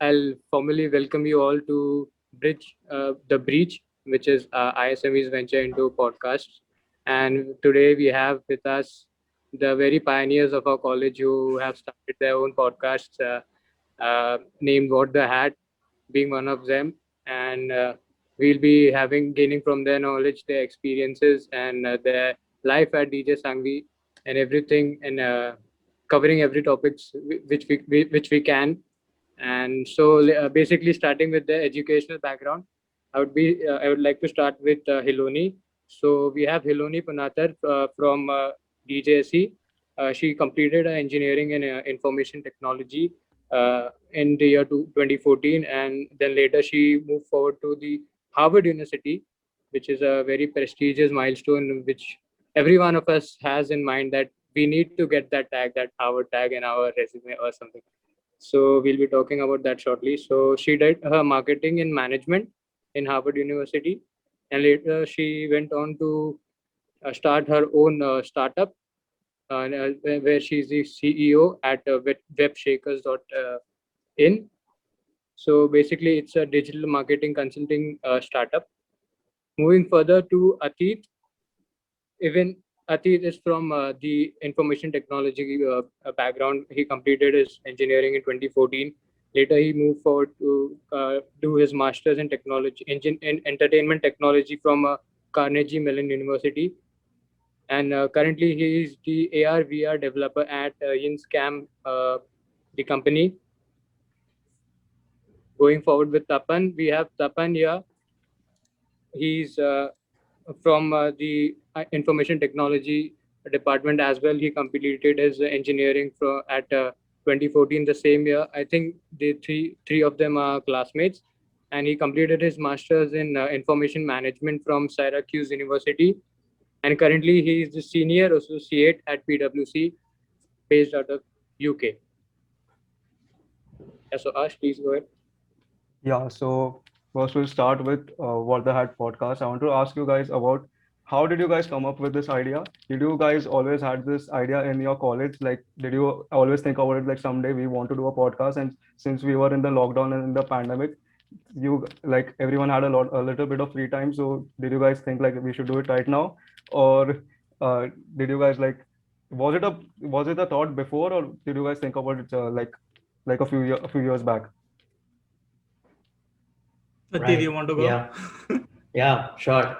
I'll formally welcome you all to the Breach, which is ISME's venture into podcasts. And today we have with us the very pioneers of our college who have started their own podcasts, named What the Hat, being one of them. And we'll be gaining from their knowledge, their experiences, and their life at DJ Sanghvi and everything, and covering every topics which we can. And so basically starting with the educational background, I would like to start with Hiloni. So we have Hiloni Punatar from DJSCE. She completed engineering in information technology in the year 2014, and then later she moved forward to the Harvard University, which is a very prestigious milestone which every one of us has in mind, that we need to get that tag, that Harvard tag in our resume or something. So we'll be talking about that shortly. So she did her marketing in management in Harvard University, and later she went on to start her own startup, where she's the CEO at Webshakers.in. So basically, it's a digital marketing consulting startup. Moving further to Atit, even Atit is from the information technology background. He completed his engineering in 2014. Later, he moved forward to do his master's in in entertainment technology from Carnegie Mellon University. And currently, he is the AR/VR developer at Yinzcam, the company. Going forward with Tapan, we have Tapan here. He's from the information technology department as well. He completed his engineering at 2014, the same year. I think the three of them are classmates. And he completed his master's in information management from Syracuse University. And currently, he is the senior associate at PwC, based out of UK. Yeah, so Ash, please go ahead. Yeah, so first we'll start with What the Hat podcast. I want to ask you guys about how did you guys come up with this idea? Did you guys always had this idea in your college? Like, did you always think about it like someday we want to do a podcast? And since we were in the lockdown and in the pandemic, you like everyone had a little bit of free time. So did you guys think like we should do it right now, or did you guys like was it a thought before, or did you guys think about it like a few years back? Atit, you Right. want to go? Yeah. Yeah, sure.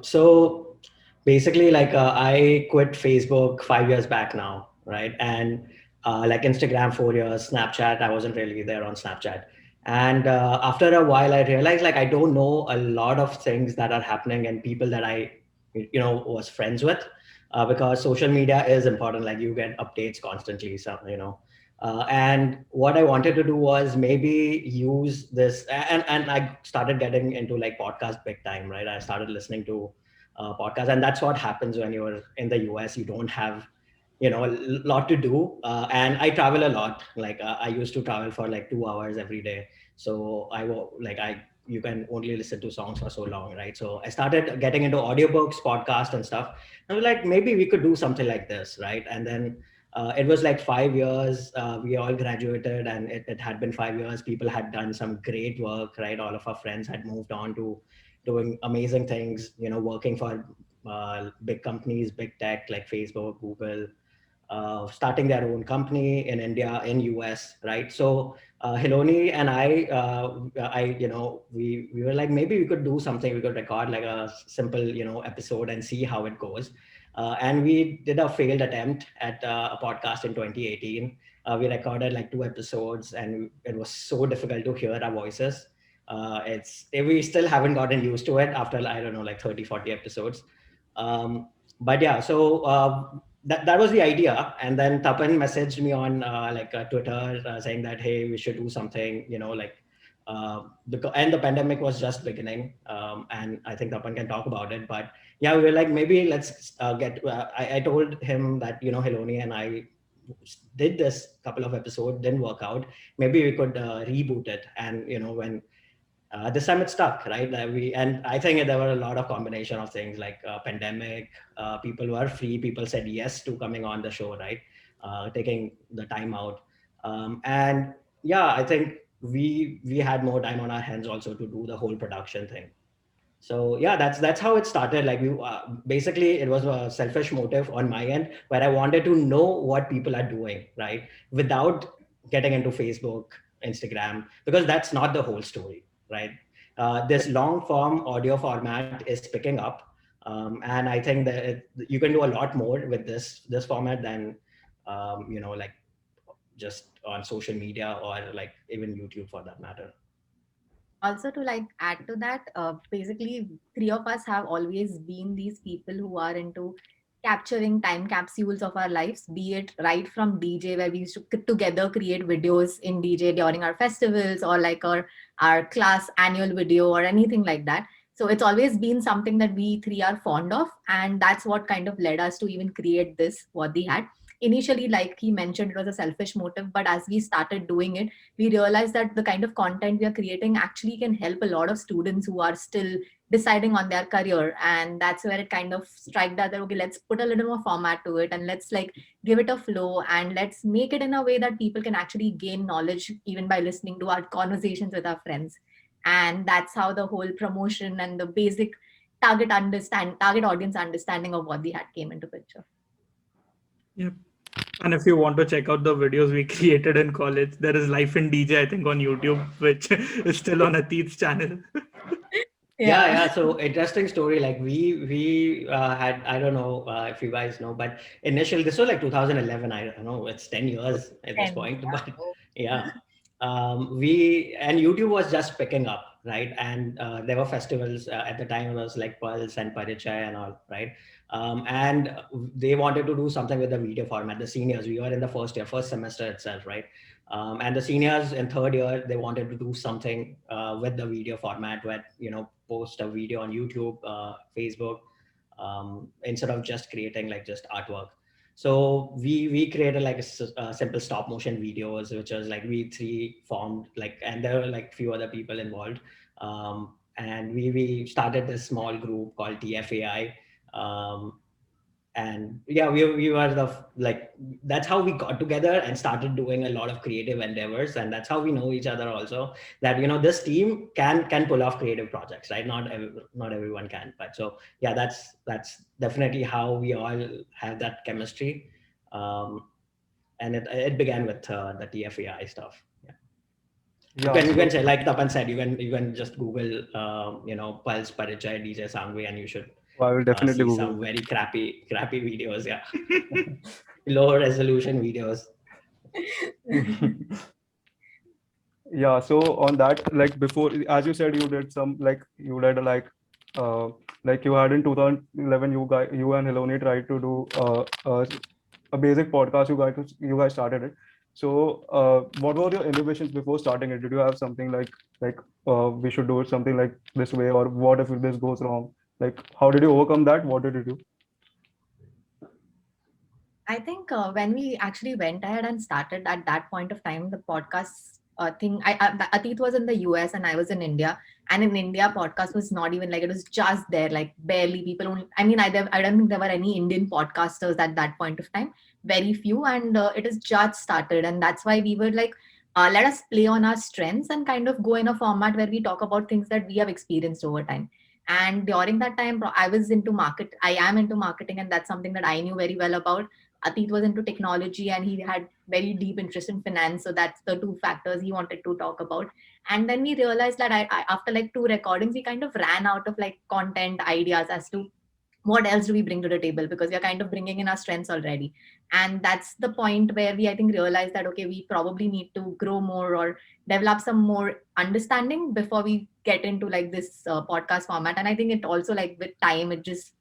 So basically, I quit Facebook 5 years back now, right? And like Instagram 4 years, Snapchat, I wasn't really there on Snapchat. And after a while, I realized like I don't know a lot of things that are happening and people that I, was friends with, because social media is important. Like you get updates constantly, so. And what I wanted to do was maybe use this, and I started getting into like podcast big time, right? I started listening to podcasts, and that's what happens when you're in the US. You don't have, a lot to do, and I travel a lot. Like I used to travel for like 2 hours every day, so you can only listen to songs for so long, right? So I started getting into audiobooks, podcasts, and stuff. I was like, maybe we could do something like this, right? And then it was like 5 years. We all graduated, and it had been 5 years. People had done some great work, right? All of our friends had moved on to doing amazing things, working for big companies, big tech like Facebook, Google, starting their own company in India, in US, right? So Hiloni and we were like, maybe we could do something. We could record like a simple, episode and see how it goes. And we did a failed attempt at a podcast in 2018. We recorded like 2 episodes, and it was so difficult to hear our voices. We still haven't gotten used to it after, I don't know, like 30, 40 episodes. But yeah, so that was the idea. And then Tapan messaged me on Twitter, saying that, hey, we should do something, and the pandemic was just beginning. And I think Tapan can talk about it, but yeah, we were like, maybe let's I told him that, Hiloni and I did this couple of episodes, didn't work out. Maybe we could reboot it. And, when this time it stuck, right? And I think there were a lot of combination of things like pandemic, people were free, people said yes to coming on the show, right? Taking the time out. And yeah, I think we had more time on our hands also to do the whole production thing. So yeah, that's how it started. Like we basically, it was a selfish motive on my end where I wanted to know what people are doing, right, without getting into Facebook, Instagram, because that's not the whole story, right? This long form audio format is picking up, and I think that you can do a lot more with this format than like just on social media or like even YouTube for that matter. Also, to like add to that, basically three of us have always been these people who are into capturing time capsules of our lives, be it right from DJ, where we used to together create videos in DJ during our festivals, or like our class annual video or anything like that. So it's always been something that we three are fond of, and that's what kind of led us to even create this what they had. Initially, like he mentioned, it was a selfish motive, but as we started doing it, we realize that the kind of content we are creating actually can help a lot of students who are still deciding on their career. And that's where it kind of struck that, okay, let's put a little more format to it, and let's like give it a flow, and let's make it in a way that people can actually gain knowledge even by listening to our conversations with our friends. And that's how the whole promotion and the basic target audience understanding of what they had came into picture. Yep. And if you want to check out the videos we created in college, there is Life in DJ, I think, on YouTube, which is still on Atit's channel. Yeah. So interesting story. Like we had, I don't know if you guys know, but initially this was like 2011. I don't know, it's 10 years at this point, but yeah. We and YouTube was just picking up, right? And there were festivals at the time. It was like Pulse and Parichai and all, right? And they wanted to do something with the video format. The seniors, we were in the first year, first semester itself, right? And the seniors in third year, they wanted to do something with the video format, where post a video on YouTube, Facebook, instead of just creating like just artwork. So we created like a simple stop motion videos, which was like we three formed, like, and there were like few other people involved. And we started this small group called TFAI. And yeah, we were like, that's how we got together and started doing a lot of creative endeavors. And that's how we know each other also, that this team can pull off creative projects, right? Not everyone can, but so yeah, that's definitely how we all have that chemistry. And it began with the TFAI stuff. You can say, like Tapan said, you can just Google Pulse, Parichai, DJ Sanghvi, and you should I will definitely see Google some very crappy videos. Yeah. Low resolution videos. Yeah, so on that, like before, as you said, you did some like you had in 2011, you and Hiloni tried to do a basic podcast. You guys started it. So what were your innovations before starting it? Did you have something like we should do it something like this way, or what if this goes wrong? Like, how did you overcome that? What did you do? I think when we actually went ahead and started at that point of time, the podcast thing, Atit was in the US and I was in India. And in India, podcast was not even like, it was just there, like barely people only. I mean, I don't think there were any Indian podcasters at that point of time, very few. And it has just started. And that's why we were like, let us play on our strengths and kind of go in a format where we talk about things that we have experienced over time. And during that time, I am into marketing, and that's something that I knew very well about. Atit was into technology and he had very deep interest in finance. So that's the two factors he wanted to talk about. And then we realized that after like 2 recordings, we kind of ran out of like content ideas as to what else do we bring to the table, because we are kind of bringing in our strengths already. And that's the point where we, I think, realized that, okay, we probably need to grow more or develop some more understanding before we get into like this podcast format. And I think it also, like with time, it just,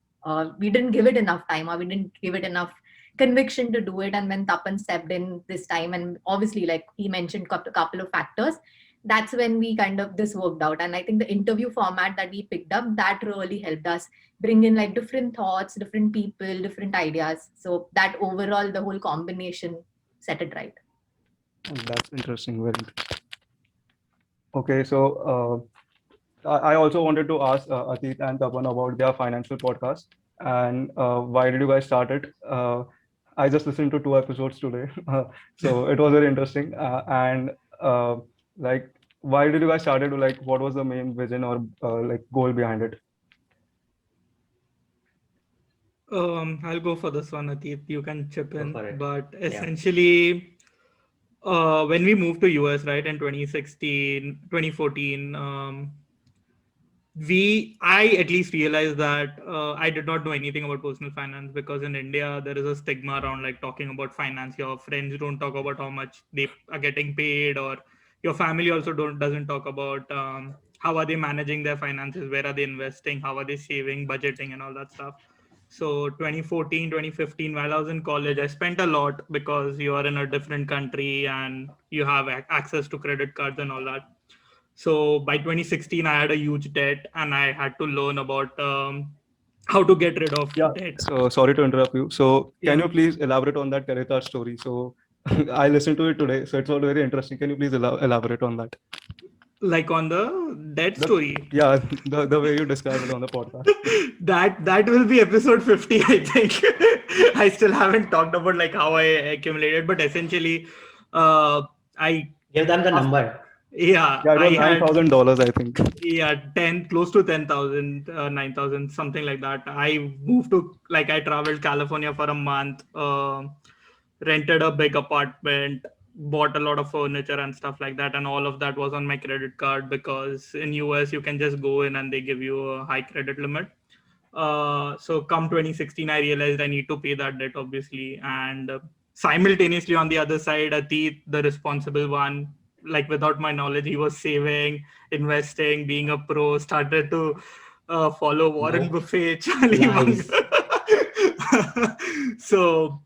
we didn't give it enough time, or we didn't give it enough conviction to do it. And when Tapan stepped in this time, and obviously like he mentioned couple of factors, that's when we kind of this worked out. And I think the interview format that we picked up, that really helped us bring in like different thoughts, different people, different ideas. So that overall, the whole combination set it right. That's interesting. Very interesting. Okay, so I also wanted to ask Atit and Tapan about their financial podcast, and why did you guys start it? I just listened to 2 episodes today, so it was very interesting. And Like, why did you guys started to like? What was the main vision or like goal behind it? I'll go for this one, Atit. You can chip Go in. for it. But Yeah. essentially, when we moved to US, right, in 2016, 2014, I at least realized that I did not know anything about personal finance, because in India there is a stigma around like talking about finance. Your friends don't talk about how much they are getting paid, or your family also doesn't talk about how are they managing their finances, where are they investing, how are they saving, budgeting, and all that stuff. So 2014, 2015, while I was in college, I spent a lot, because you are in a different country and you have access to credit cards and all that. So by 2016, I had a huge debt, and I had to learn about how to get rid of Yeah. debt. So sorry to interrupt you. So can Yeah, you please elaborate on that credit card story? So I listened to it today, so it's all very interesting. Can you please elaborate on that? like on the debt The story. yeah, the way you described it on the podcast. That will be episode 50, I think. I still haven't talked about like how I accumulated, but essentially, I Give them the number. yeah, Yeah, it I was had $9,000, I think. yeah 10, close to 10,000, 9,000, something like that. I moved to, like, I traveled California for a month, rented a big apartment, bought a lot of furniture and stuff like that, and all of that was on my credit card, because in US you can just go in and they give you a high credit limit. So come 2016, I realized I need to pay that debt, obviously. And simultaneously, on the other side, Atit, the responsible one, like without my knowledge, he was saving, investing, being a pro, started to follow Warren Nope. Buffett, Charlie Munger. Lies. So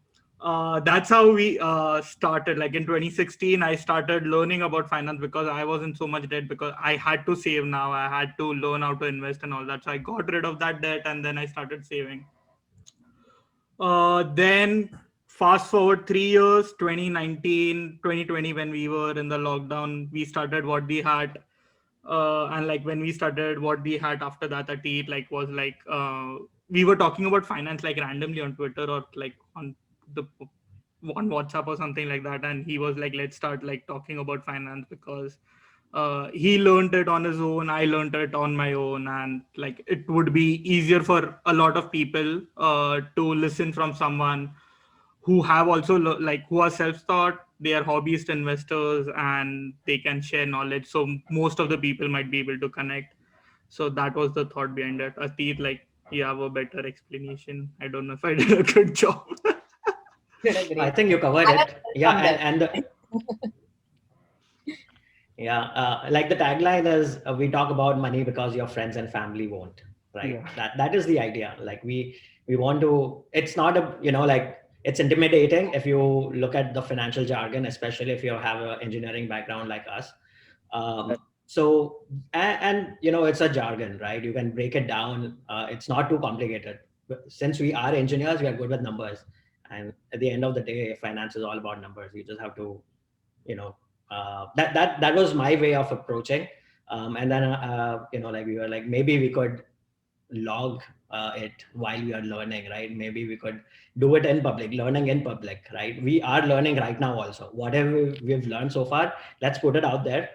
that's how we started. Like in 2016, I started learning about finance, because I was in so much debt, because I had to save now. I had to learn how to invest and all that. So I got rid of that debt, and then I started saving. Then fast forward 3 years, 2019, 2020, when we were in the lockdown, we started what we had. And like when we started what we had after that, at it like was like we were talking about finance like randomly on Twitter, or like the on WhatsApp or something like that. And he was like, let's start like talking about finance, because he learned it on his own, I learned it on my own, and like it would be easier for a lot of people to listen from someone who have also like who are self-taught, they are hobbyist investors, and they can share knowledge, so most of the people might be able to connect. So that was the thought behind it. Atit, like, you have a better explanation. I don't know if I did a good job. Did a I great think you job. covered I have it. Yeah, from there. yeah, like the tagline is, we talk about money because your friends and family won't, right? Yeah. That is the idea. Like we want to. It's not a, like, it's intimidating if you look at the financial jargon, especially if you have an engineering background like us. So and it's a jargon, right? You can break it down. It's not too complicated. Since we are engineers, we are good with numbers, and at the end of the day, finance is all about numbers. You just have to, you know that was my way of approaching. And then like we were like, maybe we could log it while we are learning, right? Maybe we could do it in public, learning in public, right? We are learning right now also. Whatever we've learned so far, let's put it out there,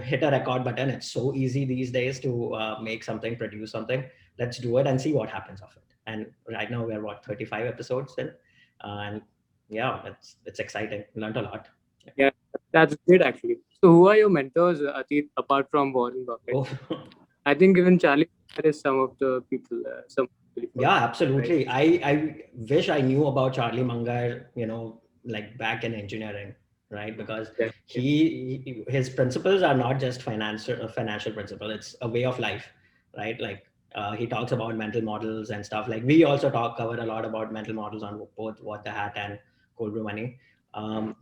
hit a record button. It's so easy these days to make something, produce something. Let's do it and see what happens of it. And right now we're 35 episodes in, and yeah, it's exciting. Learned a lot. Yeah, that's great actually. So, who are your mentors, Atit, apart from Warren Buffett? Oh. I think even Charlie is some of the people, some people Yeah, follow, absolutely. right? I wish I knew about Charlie Munger, like back in engineering, right? Because Yeah, his principles are not just financial principle. It's a way of life, right? Like he talks about mental models and stuff. Like we also cover a lot about mental models on both What the Hat and Cold Brew Money.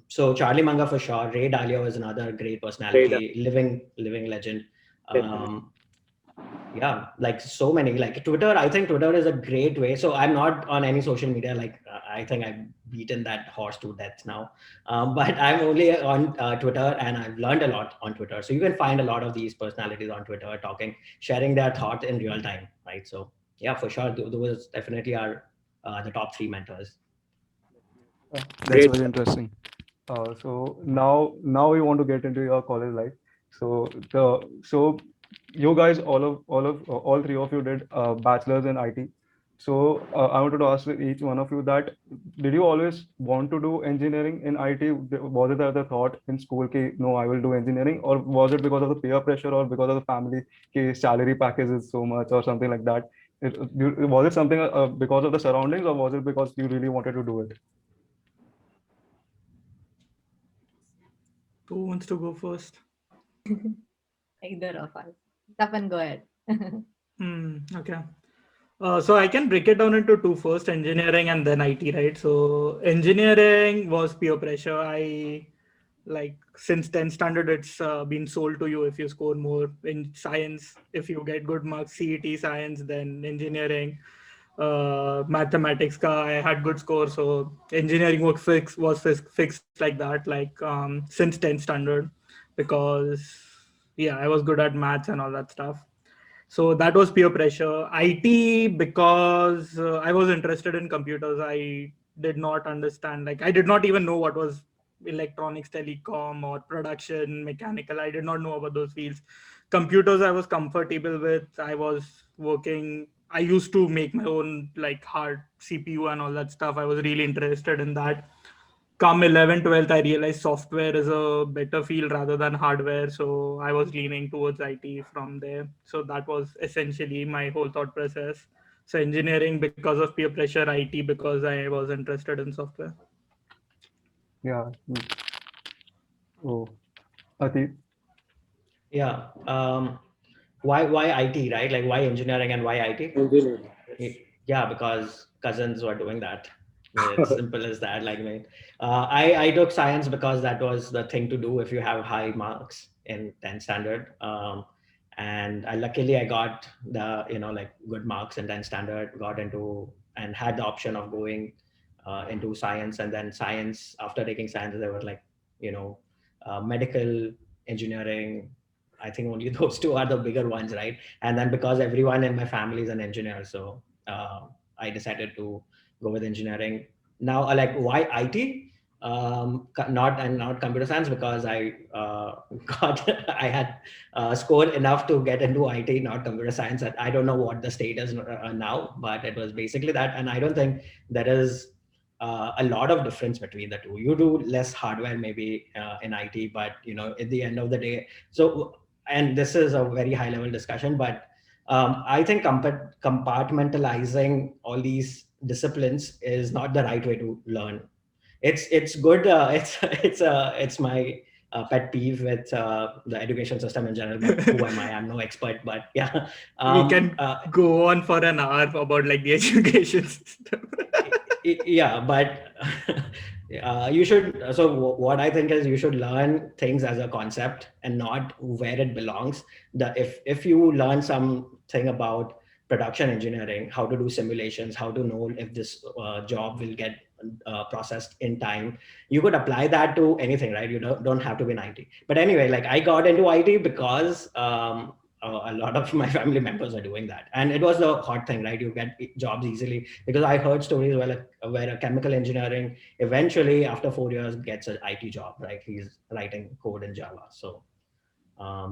So Charlie Munger for sure. Ray Dalio is another great great, personality, living legend. definitely. Yeah, like so many, like Twitter. I think Twitter is a great way. So I'm not on any social media, like I think I've beaten that horse to death now. But I'm only on Twitter, and I've learned a lot on Twitter. So you can find a lot of these personalities on Twitter talking, sharing their thought in real time, right? So yeah, for sure, those definitely are the top three mentors. That's Great. very interesting. So now we want to get into your college life. So you guys, all three of you did bachelor's in IT. So I wanted to ask each one of you that did you always want to do engineering in IT? Was it the thought in school ki no, I will do engineering, or was it because of the peer pressure or because of the family ki salary package is so much or something like that? Was it something because of the surroundings, or was it because you really wanted to do it? Who wants to go first? Either of us. Tapan, go ahead. Okay. So I can break it down into two: first engineering and then IT, right? So engineering was peer pressure. I like since 10th standard, it's been sold to you if you score more in science. If you get good marks, CET science, then engineering. Mathematics ka I had good score, so engineering was fixed like that, like since 10th standard, because yeah, I was good at maths and all that stuff. So that was peer pressure. IT, because I was interested in computers. I did not understand, like I did not even know what was electronics, telecom, or production, mechanical. I did not know about those fields. Computers I was comfortable with. I was working. I used to make my own like hard CPU and all that stuff. I was really interested in that. Come 11th, 12th, I realized software is a better field rather than hardware. So I was leaning towards IT from there. So that was essentially my whole thought process. So engineering because of peer pressure, IT because I was interested in software. Yeah. Oh, Atit. Yeah. Why IT, right? Like why engineering and why IT? Engineering. Yeah, because cousins were doing that. It's simple as that. Like me, I took science because that was the thing to do if you have high marks in 10th standard. And luckily I got the like good marks in 10th standard. Got into and had the option of going into science, and then science. After taking science, there were like medical, engineering. I think only those two are the bigger ones, right? And then because everyone in my family is an engineer, so I decided to go with engineering. Now, like why IT? Not computer science, because I got I had scored enough to get into IT, not computer science. I don't know what the state is now, but it was basically that. And I don't think there is a lot of difference between the two. You do less hardware maybe in IT, but at the end of the day, so, and this is a very high level discussion, but I think compartmentalizing all these disciplines is not the right way to learn. It's good. It's my pet peeve with the education system in general. But who am I? I'm no expert. But yeah, We can go on for an hour about like the education system. yeah, but you should. So what I think is you should learn things as a concept and not where it belongs. If you learn something about production engineering, how to do simulations, how to know if this job will get processed in time, you could apply that to anything, right? You don't have to be in IT. But anyway, like I got into IT because a lot of my family members are doing that, and it was the hot thing, right? You get jobs easily, because I heard stories where a chemical engineering eventually after 4 years gets an IT job, right? He's writing code in Java. So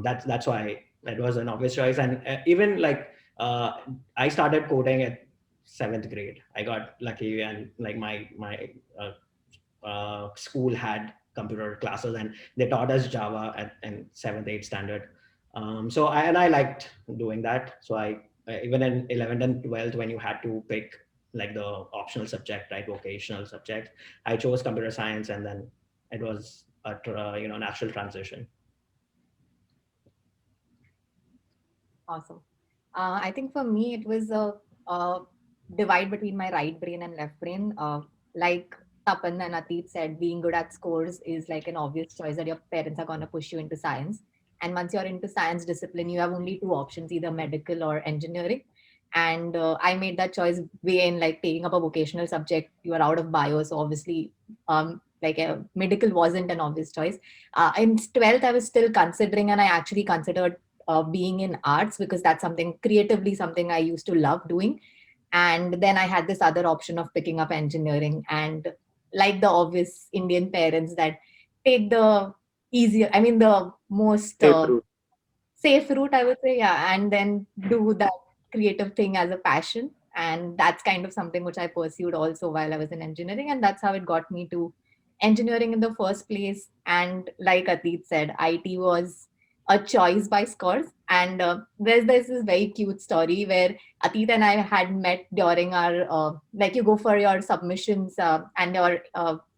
that's why it was an obvious choice. And even like I started coding at 7th grade. I got lucky, and like my school had computer classes, and they taught us Java in 7th, 8th standard. So I liked doing that. So I even in 11th and 12th, when you had to pick like the optional subject, right, vocational subject, I chose computer science, and then it was a natural transition. Awesome. I think for me, it was a divide between my right brain and left brain. Like Tapan and Atit said, being good at scores is like an obvious choice that your parents are going to push you into science. And once you're into science discipline, you have only two options, either medical or engineering. And I made that choice way in like taking up a vocational subject. You are out of bio, so obviously, like medical wasn't an obvious choice. In 12th, I was still considering, and I actually considered being in arts because that's something I used to love doing. And then I had this other option of picking up engineering, and like the obvious Indian parents that take the easier, I mean the most Safe route. safe route, I would say. Yeah, and then do that creative thing as a passion. And that's kind of something which I pursued also while I was in engineering, and that's how it got me to engineering in the first place. And like Atit said, IT was a choice by scores. And there's this very cute story where Atit and I had met during our like you go for your submissions and your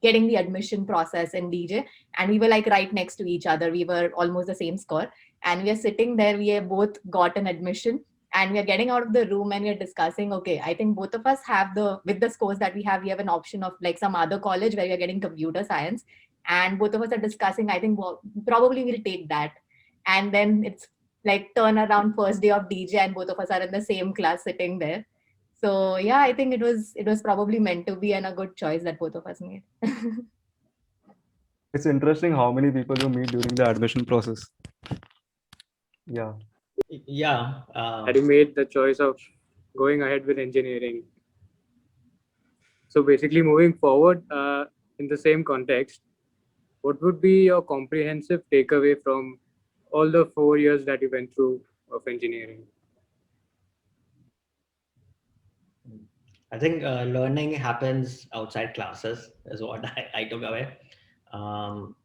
getting the admission process in DJ, and we were like right next to each other. We were almost the same score, and we are sitting there. We have both got an admission, and we are getting out of the room, and we are discussing, okay, I think both of us have the with the scores that we have an option of like some other college where we are getting computer science, and both of us are discussing, I think, well, probably we'll take that. And then it's like turn around first day of DJ, and both of us are in the same class sitting there. So yeah, I think it was probably meant to be, and a good choice that both of us made. It's interesting how many people you meet during the admission process. Yeah. Yeah. That you made the choice of going ahead with engineering. So basically, moving forward in the same context, what would be your comprehensive takeaway from all the 4 years that you went through of engineering? I think learning happens outside classes is what I took away. Um,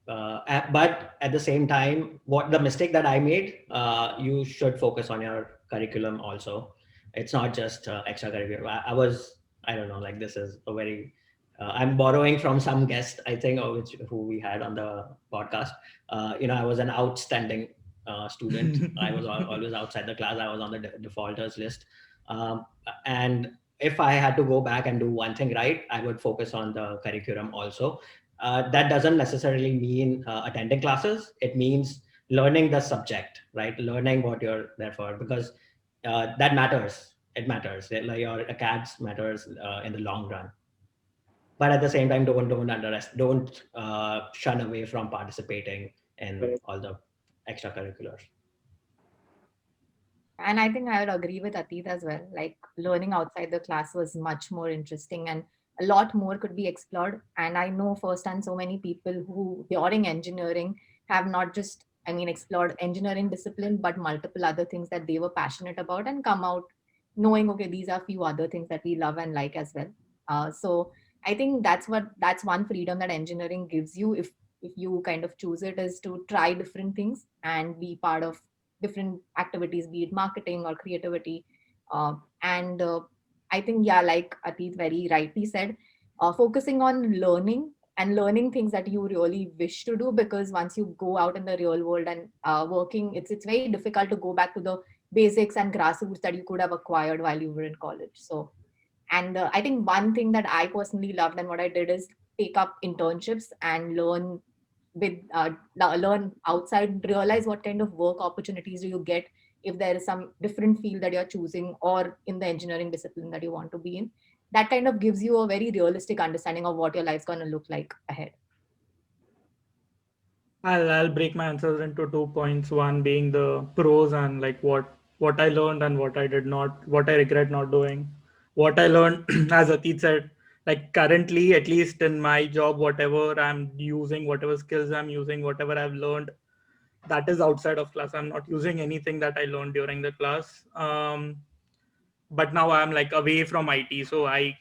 but at the same time, what the mistake that I made, you should focus on your curriculum also. It's not just extracurricular. I don't know, like this is a very, I'm borrowing from some guest, I think, who we had on the podcast. I was an outstanding student. I was always outside the class. I was on the defaulters list. Um, and if I had to go back and do one thing right, I would focus on the curriculum also. That doesn't necessarily mean attending classes. It means learning the subject, right? Learning what you're there for, because that matters. It matters. Like your acads matters in the long run. But at the same time, don't shun away from participating in Right. all the extracurriculars. And I think I would agree with Atit as well. Like learning outside the class was much more interesting, and a lot more could be explored. And I know firsthand so many people who during engineering have not just, I mean, explored engineering discipline, but multiple other things that they were passionate about and come out knowing, okay, these are few other things that we love and like as well. So I think that's one freedom that engineering gives you if you kind of choose it, is to try different things and be part of different activities, be it marketing or creativity. And I think, yeah, like Atit very rightly said, focusing on learning and learning things that you really wish to do, because once you go out in the real world and working, it's very difficult to go back to the basics and grassroots that you could have acquired while you were in college. So, and I think one thing that I personally loved and what I did is take up internships and learn outside, realize what kind of work opportunities do you get if there is some different field that you're choosing or in the engineering discipline that you want to be in. That kind of gives you a very realistic understanding of what your life's going to look like ahead. I'll break my answers into 2 points. One being the pros and like what I learned and what I did not, what I regret not doing. What I learned, as Atit said, like currently, at least in my job, whatever I'm using, whatever skills I'm using, whatever I've learned, that is outside of class. I'm not using anything that I learned during the class. But now I'm like away from IT, so I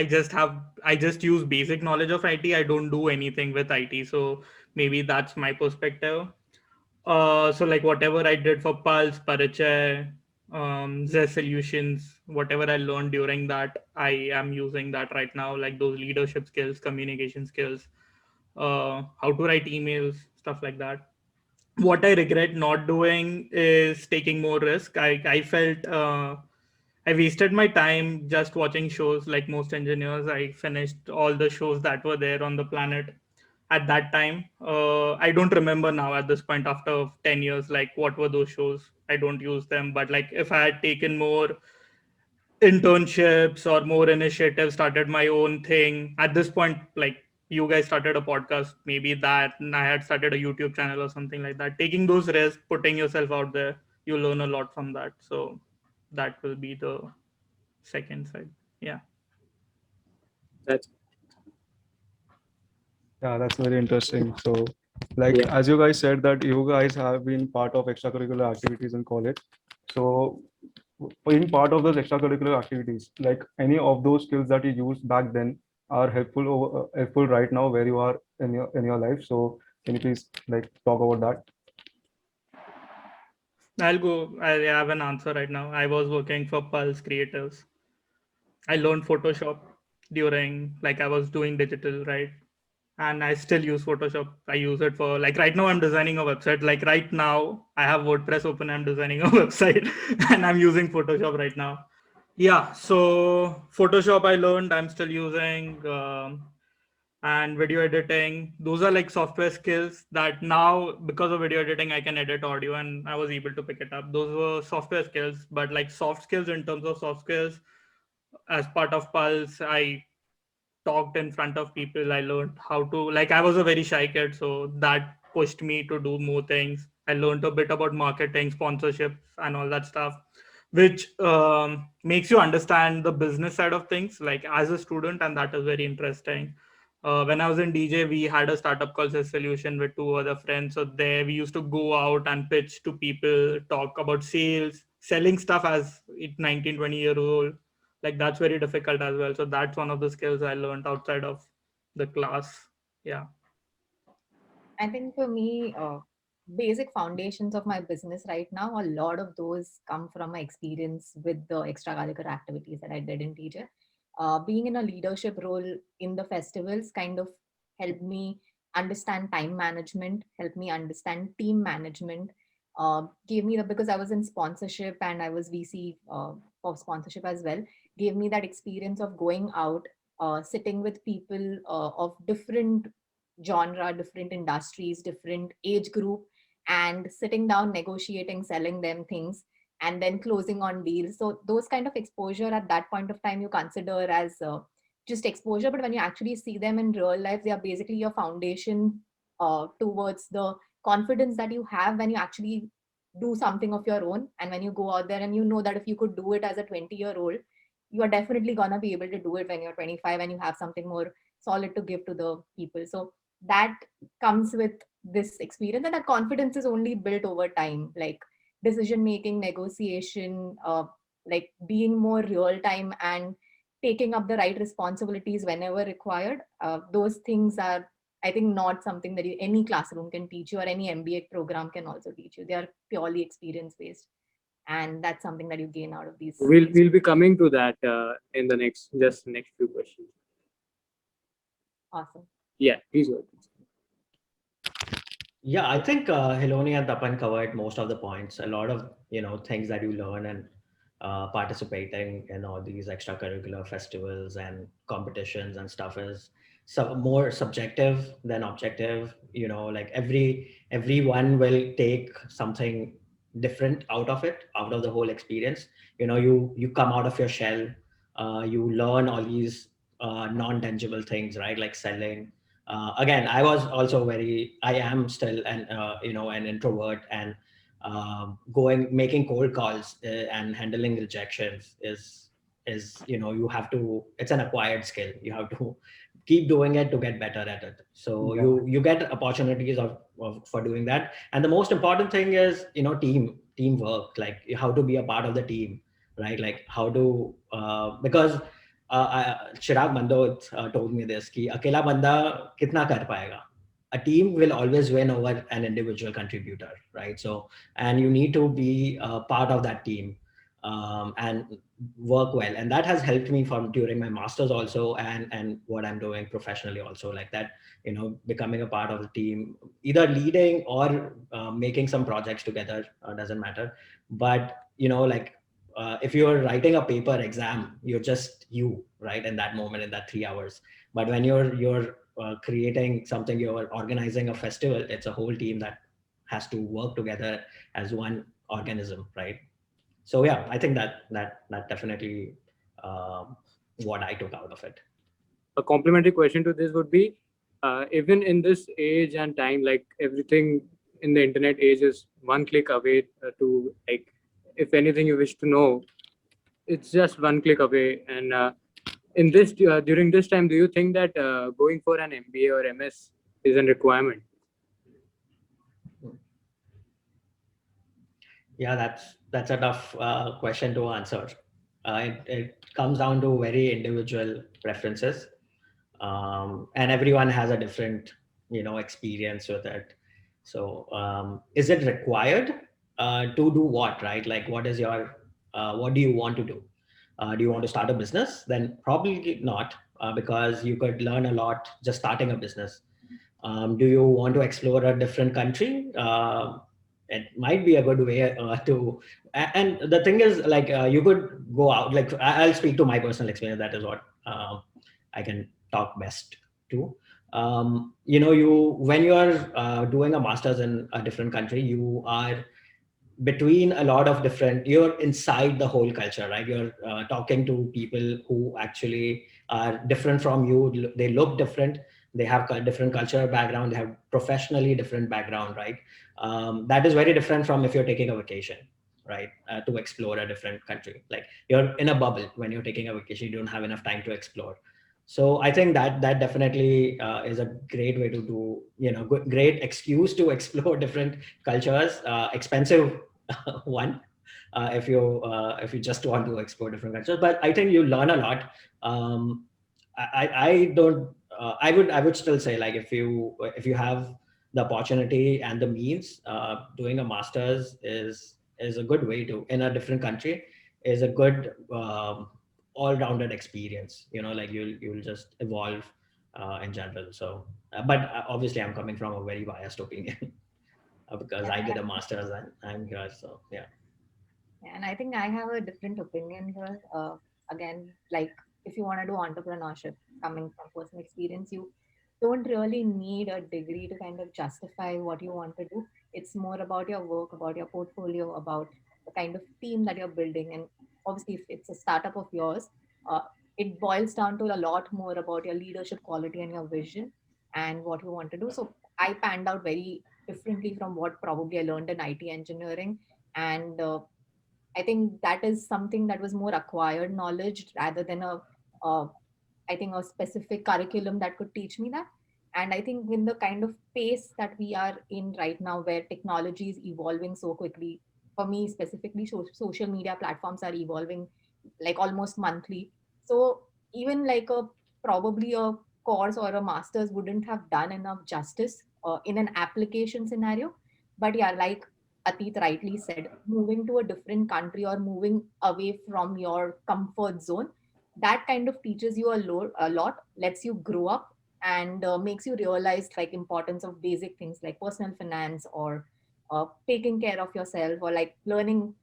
just use basic knowledge of IT. I don't do anything with IT. So maybe that's my perspective. So like whatever I did for Pulse, Parachay, Zest Solutions, whatever I learned during that, I am using that right now, like those leadership skills, communication skills, how to write emails, stuff like that. What I regret not doing is taking more risk. I felt I wasted my time just watching shows like most engineers. I finished all the shows that were there on the planet at that time. I don't remember now at this point after 10 years, like what were those shows. I don't use them. But like if I had taken more internships or more initiatives, started my own thing at this point, like you guys started a podcast, maybe that, and I had started a YouTube channel or something like that. Taking those risks, putting yourself out there, you learn a lot from that. So that will be the second side. Yeah. That's Yeah, that's very interesting. So, like, Yeah. as you guys said that you guys have been part of extracurricular activities in college. So, being part of those extracurricular activities, like any of those skills that you used back then are helpful right now where you are in your life. So, can you please like talk about that? I'll go. I have an answer right now. I was working for Pulse Creatives. I learned Photoshop during, like, I was doing digital, right? And I still use Photoshop. I use it for, like, right now I'm designing a website. Like right now I have WordPress open. I'm designing a website and I'm using Photoshop right now. Yeah. So Photoshop I learned. I'm still using. And video editing, those are like software skills that now, because of video editing, I can edit audio and I was able to pick it up. Those were software skills. But like soft skills, in terms of soft skills, as part of Pulse, I talked in front of people. I learned how to, like, I was a very shy kid, so that pushed me to do more things. I learned a bit about marketing, sponsorships, and all that stuff, which makes you understand the business side of things, like as a student, and that is very interesting. When I was in DJ, we had a startup called Solution with two other friends. So there we used to go out and pitch to people, talk about sales, selling stuff as 19, 20-year old. Like that's very difficult as well. So that's one of the skills I learned outside of the class. Yeah. I think for me, basic foundations of my business right now, a lot of those come from my experience with the extracurricular activities that I did in TJ. Being in a leadership role in the festivals kind of helped me understand time management, helped me understand team management, gave me the, because I was in sponsorship and I was VC of sponsorship as well, gave me that experience of going out, sitting with people of different genre, different industries, different age group, and sitting down, negotiating, selling them things, and then closing on deals. So those kind of exposure at that point of time you consider as just exposure, but when you actually see them in real life, they are basically your foundation towards the confidence that you have when you actually do something of your own, and when you go out there and you know that if you could do it as a 20-year-old, you are definitely gonna be able to do it when you're 25 and you have something more solid to give to the people. So that comes with this experience, and that confidence is only built over time, like decision making, negotiation, like being more real time and taking up the right responsibilities whenever required. Those things are, I think, not something that any classroom can teach you, or any MBA program can also teach you. They are purely experience based, and that's something that you gain out of these. We'll be coming to that in the next few questions. Awesome. Yeah, please go. Yeah, I think Hiloni and Tapan covered most of the points. A lot of things that you learn and participating in all these extracurricular festivals and competitions and stuff is more subjective than objective. Like everyone will take something different out of it, out of the whole experience. You come out of your shell, you learn all these non-tangible things, right? Like selling. Again, I was also I am still an introvert, and making cold calls and handling rejections is you have to, it's an acquired skill. You have to keep doing it to get better at it. So Yeah. you get opportunities for doing that. And the most important thing is teamwork, like how to be a part of the team, right? Like how to because Chirag Mandot told me this कि अकेला बंदा कितना कर पाएगा. A team will always win over an individual contributor, right? So, and you need to be a part of that team and work well. And that has helped me from during my masters also, and what I'm doing professionally also, like that, becoming a part of the team, either leading or making some projects together, doesn't matter. But, like if you're writing a paper exam, you're just you, right? In that moment, in that 3 hours. But when you're creating something, you're organizing a festival, it's a whole team that has to work together as one organism, right? So yeah, I think that definitely what I took out of it. A complementary question to this would be, even in this age and time, like everything in the internet age is one click away to, like, if anything you wish to know, it's just one click away. And In this during this time, do you think that going for an MBA or MS is a requirement? Yeah, that's a tough question to answer. It comes down to very individual preferences, and everyone has a different, experience with it. So, is it required to do what, right? Like, what do you want to do? Do you want to start a business? Then probably not, because you could learn a lot just starting a business. Do you want to explore a different country? It might be a good way and the thing is, like, you could go out. Like, I'll speak to my personal experience. That is what I can talk best to. You when you are doing a master's in a different country, you are between a lot of different, you're inside the whole culture, right? You're talking to people who actually are different from you. They look different, they have different cultural background, they have professionally different background, right? That is very different from if you're taking a vacation, right? To explore a different country, like you're in a bubble. When you're taking a vacation, you don't have enough time to explore. So I think that definitely is a great way to do, great excuse to explore different cultures. Expensive one, if you just want to explore different cultures, but I think you learn a lot. I don't I would still say, like, if you have the opportunity and the means, doing a master's is a good way to, in a different country, is a good all-rounded experience. Like, you'll just evolve in general. So but obviously I'm coming from a very biased opinion because I did a master's and I'm here. So yeah. And I think I have a different opinion here. Again, like if you want to do entrepreneurship, coming from personal experience, you don't really need a degree to kind of justify what you want to do. It's more about your work, about your portfolio, about the kind of team that you're building. And obviously, if it's a startup of yours, uh, it boils down to a lot more about your leadership quality and your vision and what you want to do. So I panned out very differently from what probably I learned in IT engineering. And I think that is something that was more acquired knowledge rather than uh, I think a specific curriculum that could teach me that. And I think in the kind of pace that we are in right now, where technology is evolving so quickly, for me specifically, social media platforms are evolving like almost monthly. So even like a probably a course or a master's wouldn't have done enough justice in an application scenario. But yeah, like Atit rightly said, moving to a different country or moving away from your comfort zone, that kind of teaches you a lot, lets you grow up, and makes you realize like importance of basic things like personal finance, or taking care of yourself, or like learning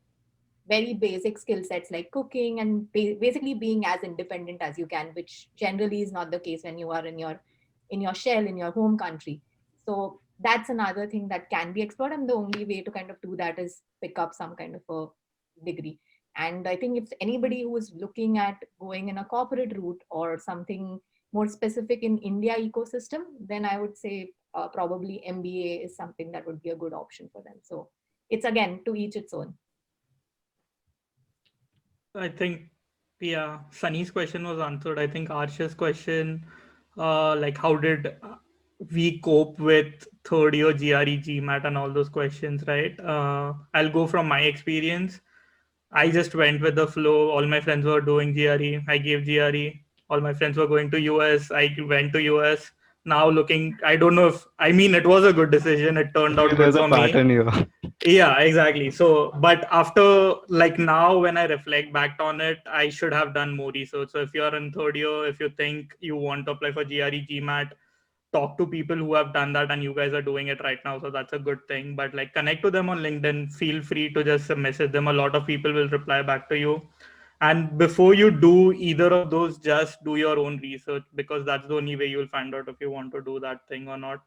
very basic skill sets like cooking, and basically being as independent as you can, which generally is not the case when you are in your shell in your home country. So that's another thing that can be explored, and the only way to kind of do that is pick up some kind of a degree. And I think if anybody who is looking at going in a corporate route or something more specific in India ecosystem, then I would say probably MBA is something that would be a good option for them. So it's again to each its own. I think, yeah, Sunny's question was answered. I think Arsh's question, like how did we cope with third year GRE, GMAT, and all those questions, right? I'll go from my experience. I just went with the flow. All my friends were doing GRE. I gave GRE. All my friends were going to US. I went to US. Now looking, I don't know if, I mean, it was a good decision. It turned out good There's a for me. pattern here. Yeah, exactly. So but after, like, now when I reflect back on it, I should have done more research. So if you're in third year, if you think you want to apply for GRE, GMAT, talk to people who have done that, and you guys are doing it right now, so that's a good thing. But like, connect to them on LinkedIn. Feel free to just message them. A lot of people will reply back to you. And before you do either of those, just do your own research, because that's the only way you'll find out if you want to do that thing or not.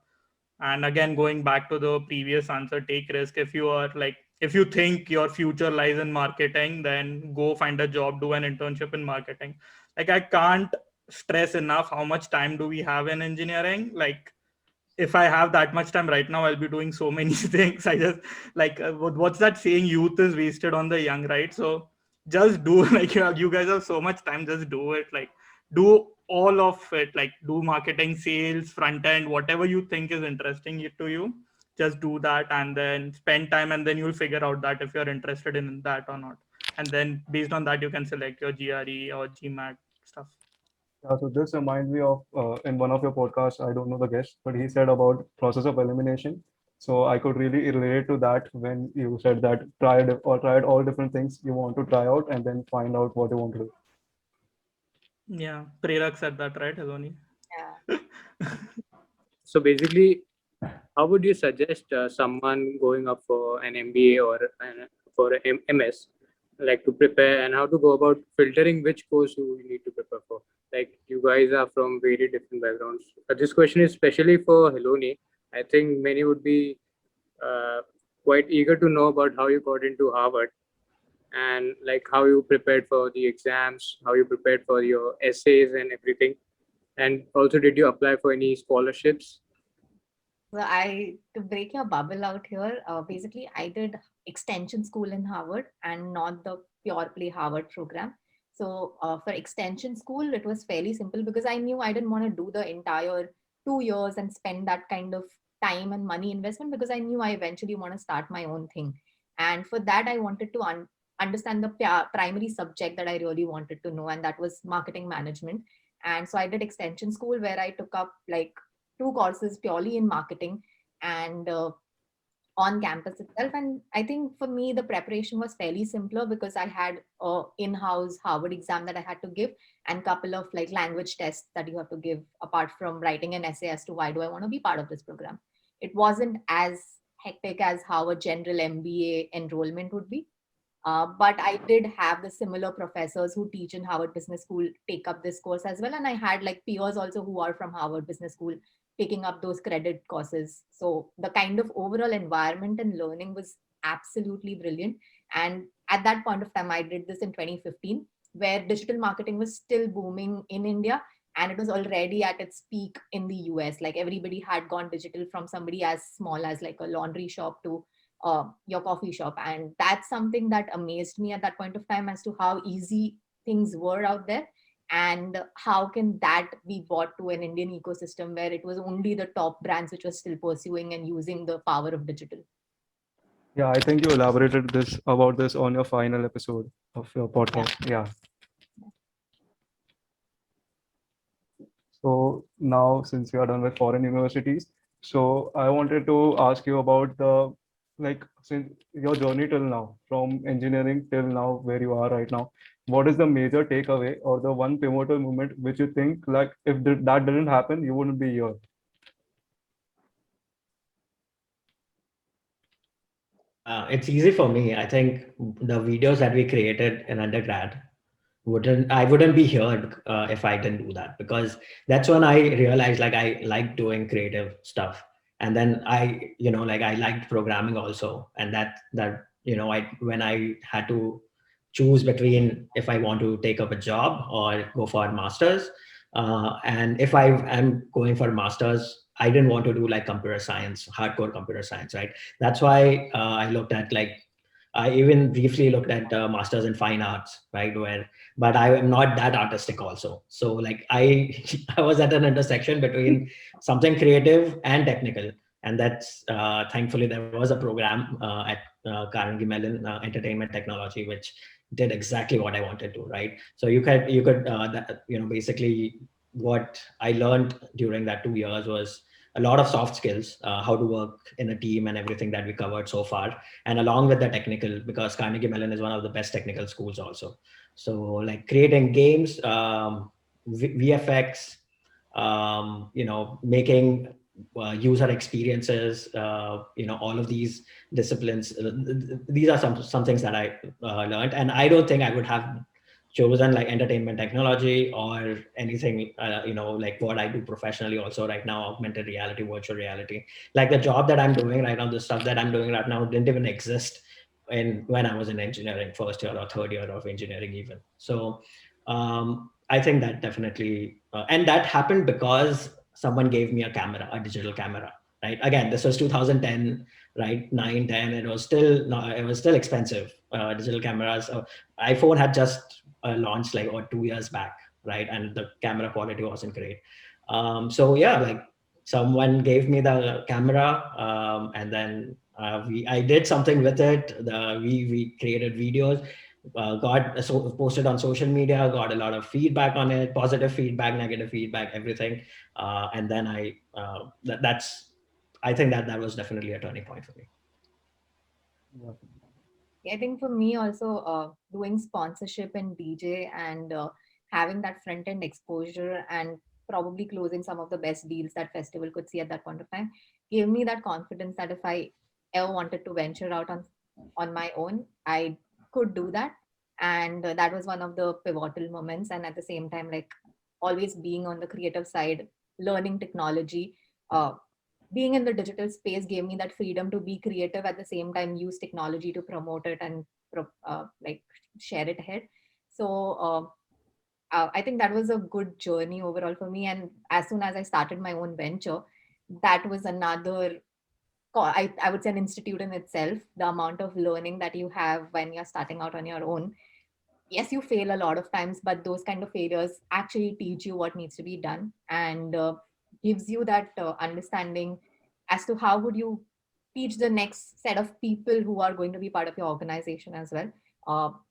And again, going back to the previous answer, take risk. If you are like, if you think your future lies in marketing, then go find a job, do an internship in marketing. Like, I can't stress enough how much time do we have in engineering. Like, if I have that much time right now, I'll be doing so many things. I just, like, what's that saying, youth is wasted on the young, right? So just do, like, you guys have so much time, just do it. Like, do all of it, like do marketing, sales, front end, whatever you think is interesting to you, just do that and then spend time, and then you'll figure out that if you're interested in that or not. And then based on that, you can select your GRE or GMAT stuff. Yeah, so this reminds me of in one of your podcasts, I don't know the guest, but he said about process of elimination. So I could really relate to that when you said that tried all different things you want to try out and then find out what you want to do. Yeah, Prerak said that, right, Hiloni? Yeah. So basically, how would you suggest someone going up for an MBA or for an MS, like to prepare, and how to go about filtering which course you need to prepare for? Like you guys are from very different backgrounds. This question is especially for Hiloni. I think many would be uh, quite eager to know about how you got into Harvard and like how you prepared for the exams, how you prepared for your essays and everything. And also, did you apply for any scholarships? So to break your bubble out here, basically I did extension school in Harvard and not the pure play Harvard program. So for extension school, it was fairly simple because I knew I didn't want to do the entire 2 years and spend that kind of time and money investment, because I knew I eventually want to start my own thing. And for that, I wanted to understand the primary subject that I really wanted to know, and that was marketing management. And so I did extension school where I took up like 2 courses purely in marketing and on campus itself. And I think for me, the preparation was fairly simpler because I had a in-house Harvard exam that I had to give and couple of like language tests that you have to give apart from writing an essay as to why do I want to be part of this program. It wasn't as hectic as how a general MBA enrollment would be. But I did have the similar professors who teach in Harvard Business School take up this course as well. And I had like peers also who are from Harvard Business School taking up those credit courses. So the kind of overall environment and learning was absolutely brilliant. And at that point of time, I did this in 2015, where digital marketing was still booming in India. And it was already at its peak in the US. Like everybody had gone digital, from somebody as small as like a laundry shop to your coffee shop. And that's something that amazed me at that point of time as to how easy things were out there, and how can that be brought to an Indian ecosystem where it was only the top brands which were still pursuing and using the power of digital. Yeah, I think you elaborated this about this on your final episode of your podcast. Yeah. So now, since we are done with foreign universities, so I wanted to ask you about the like since your journey till now, from engineering till now where you are right now, what is the major takeaway or the one pivotal moment which you think like if that didn't happen, you wouldn't be here? It's easy for me. I think the videos that we created in undergrad I wouldn't be here if I didn't do that, because that's when I realized like I like doing creative stuff. And then like I liked programming also. And that I when I had to choose between if I want to take up a job or go for a master's, and if I am going for a master's, I didn't want to do like computer science, hardcore computer science, right? That's why I looked at like I even briefly looked at masters in fine arts, right? But I am not that artistic also. So like I was at an intersection between something creative and technical. And that's thankfully there was a program at Carnegie Mellon Entertainment Technology, which did exactly what I wanted to, right? So basically what I learned during that 2 years was a lot of soft skills, how to work in a team and everything that we covered so far, and along with the technical, because Carnegie Mellon is one of the best technical schools also. So like creating games, VFX, making user experiences, all of these disciplines. These are some things that I learned, and I don't think I would have chosen like entertainment technology or anything, like what I do professionally also right now, augmented reality, virtual reality. Like the job that I'm doing right now, the stuff that I'm doing right now didn't even exist when I was in engineering, first year or third year of engineering even. So I think that definitely, and that happened because someone gave me a camera, a digital camera, right? Again, this was 2010, right? 9, 10, it was still expensive, digital cameras. iPhone had just launched like 2 years back, right? And the camera quality wasn't great. So yeah, like someone gave me the camera, and then I did something with it. We created videos, posted on social media, got a lot of feedback on it, positive feedback, negative feedback, everything. And then I think that was definitely a turning point for me. Yeah. I think for me also, doing sponsorship and DJ and having that front end exposure and probably closing some of the best deals that festival could see at that point of time gave me that confidence that if I ever wanted to venture out on my own, I could do that. And that was one of the pivotal moments. And at the same time, like always being on the creative side, learning technology, uh, being in the digital space gave me that freedom to be creative at the same time use technology to promote it and like share it ahead. So I think that was a good journey overall for me. And as soon as I started my own venture, that was another I would say an institute in itself. The amount of learning that you have when you're starting out on your own, yes, you fail a lot of times, but those kind of failures actually teach you what needs to be done and gives you that understanding as to how would you teach the next set of people who are going to be part of your organization as well.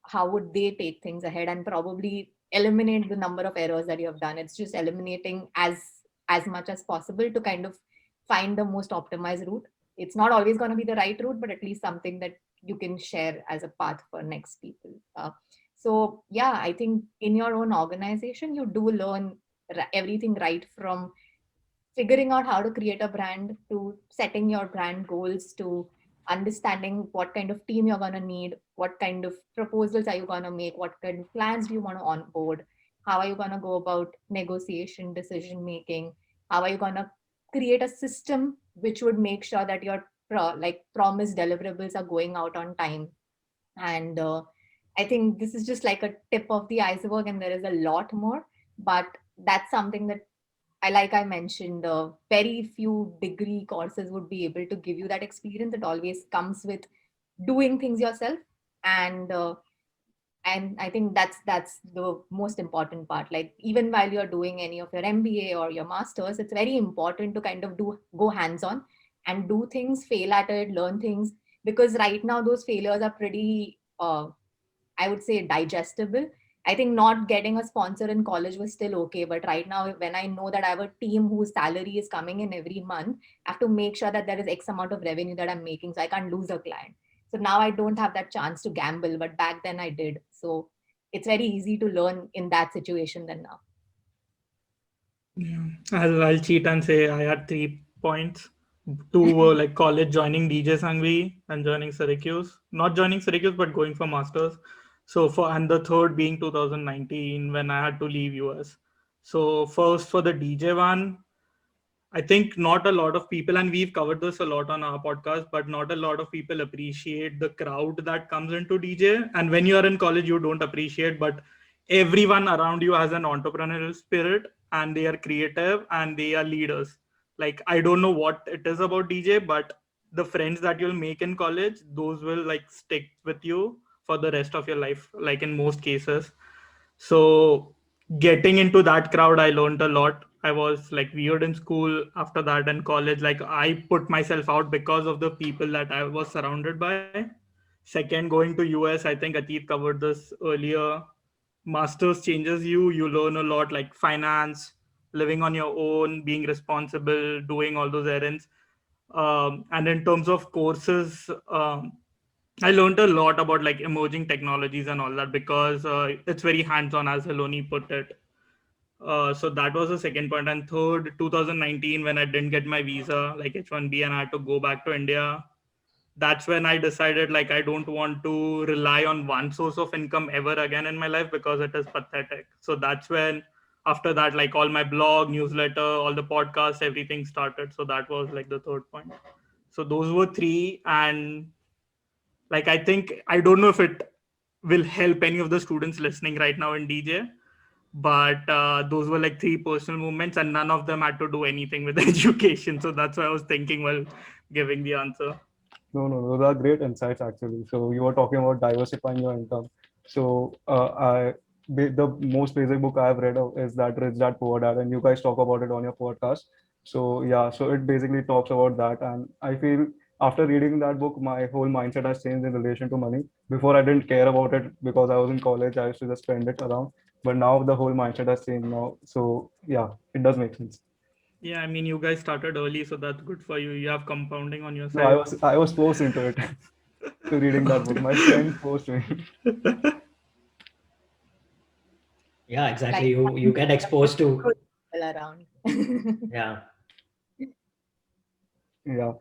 How would they take things ahead and probably eliminate the number of errors that you have done? It's just eliminating as much as possible to kind of find the most optimized route. It's not always going to be the right route, but at least something that you can share as a path for next people. So yeah, I think in your own organization, you do learn everything right from figuring out how to create a brand to setting your brand goals to understanding what kind of team you're going to need, what kind of proposals are you going to make, what kind of plans do you want to onboard, how are you going to go about negotiation, decision making, how are you going to create a system which would make sure that your like promised deliverables are going out on time. And I think this is just like a tip of the iceberg, and there is a lot more. But that's something that I mentioned, very few degree courses would be able to give you that experience. It always comes with doing things yourself, and I think that's the most important part. Like even while you're doing any of your MBA or your masters, it's very important to kind of go hands on and do things, fail at it, learn things, because right now those failures are pretty I would say digestible. I think not getting a sponsor in college was still okay, but right now when I know that I have a team whose salary is coming in every month, I have to make sure that there is X amount of revenue that I'm making, so I can't lose a client. So now I don't have that chance to gamble, but back then I did. So it's very easy to learn in that situation than now. Yeah. I'll cheat and say I had 3 points. Two were like college, joining DJ Sanghvi and joining Syracuse. Not joining Syracuse, but going for masters. And the third being 2019 when I had to leave US. So first for the DJ one, I think not a lot of people, and we've covered this a lot on our podcast, but not a lot of people appreciate the crowd that comes into DJ. And when you are in college, you don't appreciate, but everyone around you has an entrepreneurial spirit and they are creative and they are leaders. Like, I don't know what it is about DJ, but the friends that you'll make in college, those will like stick with you for the rest of your life, like in most cases. So getting into that crowd, I learned a lot. I was like weird in school. After that in college, like I put myself out because of the people that I was surrounded by. Second, going to US, I think Atit covered this earlier. Masters changes you. You learn a lot, like finance, living on your own, being responsible, doing all those errands. And in terms of courses, I learned a lot about like emerging technologies and all that because it's very hands-on, as Hiloni put it. So that was the second point. And third, 2019, when I didn't get my visa, like H1B, and I had to go back to India, that's when I decided like I don't want to rely on one source of income ever again in my life because it is pathetic. So that's when, after that, like all my blog, newsletter, all the podcasts, everything started. So that was like the third point. So those were three. And like I think I don't know if it will help any of the students listening right now in DJ, but those were like three personal movements and none of them had to do anything with education. So that's what I was thinking while giving the answer. No, those are great insights actually. So you were talking about diversifying your income. So the most basic book I've read is that Rich Dad Poor Dad, and you guys talk about it on your podcast. So yeah, so it basically talks about that, and I feel after reading that book, my whole mindset has changed in relation to money. Before I didn't care about it because I was in college. I used to just spend it around, but now the whole mindset has changed now. So yeah, it does make sense. Yeah, I mean, you guys started early, so that's good for you. You have compounding on your No, side. I was forced into it to reading that book. My friends forced me. Yeah, exactly. Like You get exposed to, good people around. yeah. Yeah.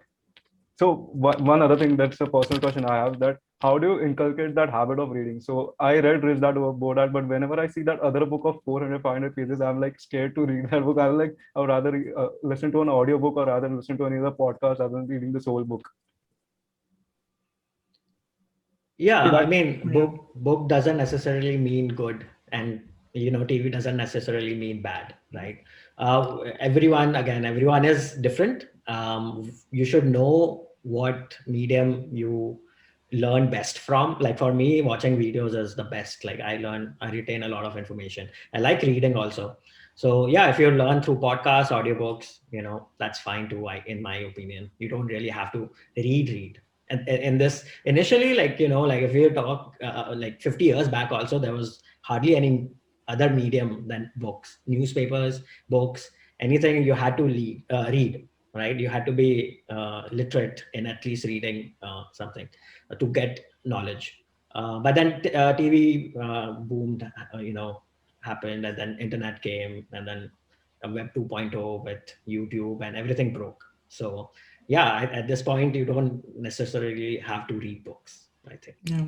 So one other thing, that's a personal question I have, that how do you inculcate that habit of reading? So I read Rich Dad Poor Dad, but whenever I see that other book of 400, 500 pages, I'm like scared to read that book. I'm like, I would rather listen to an audiobook or rather listen to any other podcast rather than reading this whole book. Yeah, So I that, mean, Yeah. book doesn't necessarily mean good, and TV doesn't necessarily mean bad, right? Everyone is different. You should know what medium you learn best from. Like for me, watching videos is the best. Like I retain a lot of information. I like reading also. So yeah, if you learn through podcasts, audiobooks, that's fine too. In my opinion, you don't really have to read. And this initially, like if you talk like 50 years back also, there was hardly any other medium than books, newspapers, books, anything you had to read, right? You had to be literate in at least reading something to get knowledge. But then TV boomed, happened, and then internet came, and then web 2.0 with YouTube, and everything broke. So yeah, at this point, you don't necessarily have to read books, I think. Yeah.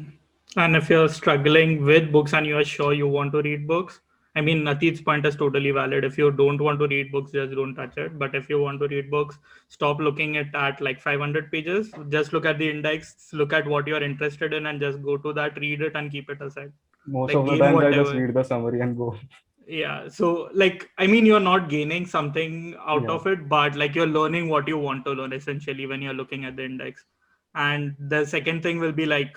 And if you're struggling with books and you're sure you want to read books, I mean, Natit's point is totally valid. If you don't want to read books, just don't touch it. But if you want to read books, stop looking at like 500 pages. Just look at the index, look at what you're interested in, and just go to that, read it, and keep it aside. most Like, of the gain times I just whatever. read the summary and go. Yeah. So, like, I mean, you're not gaining something out Yeah. of it, but like you're learning what you want to learn essentially when you're looking at the index. And the second thing will be like,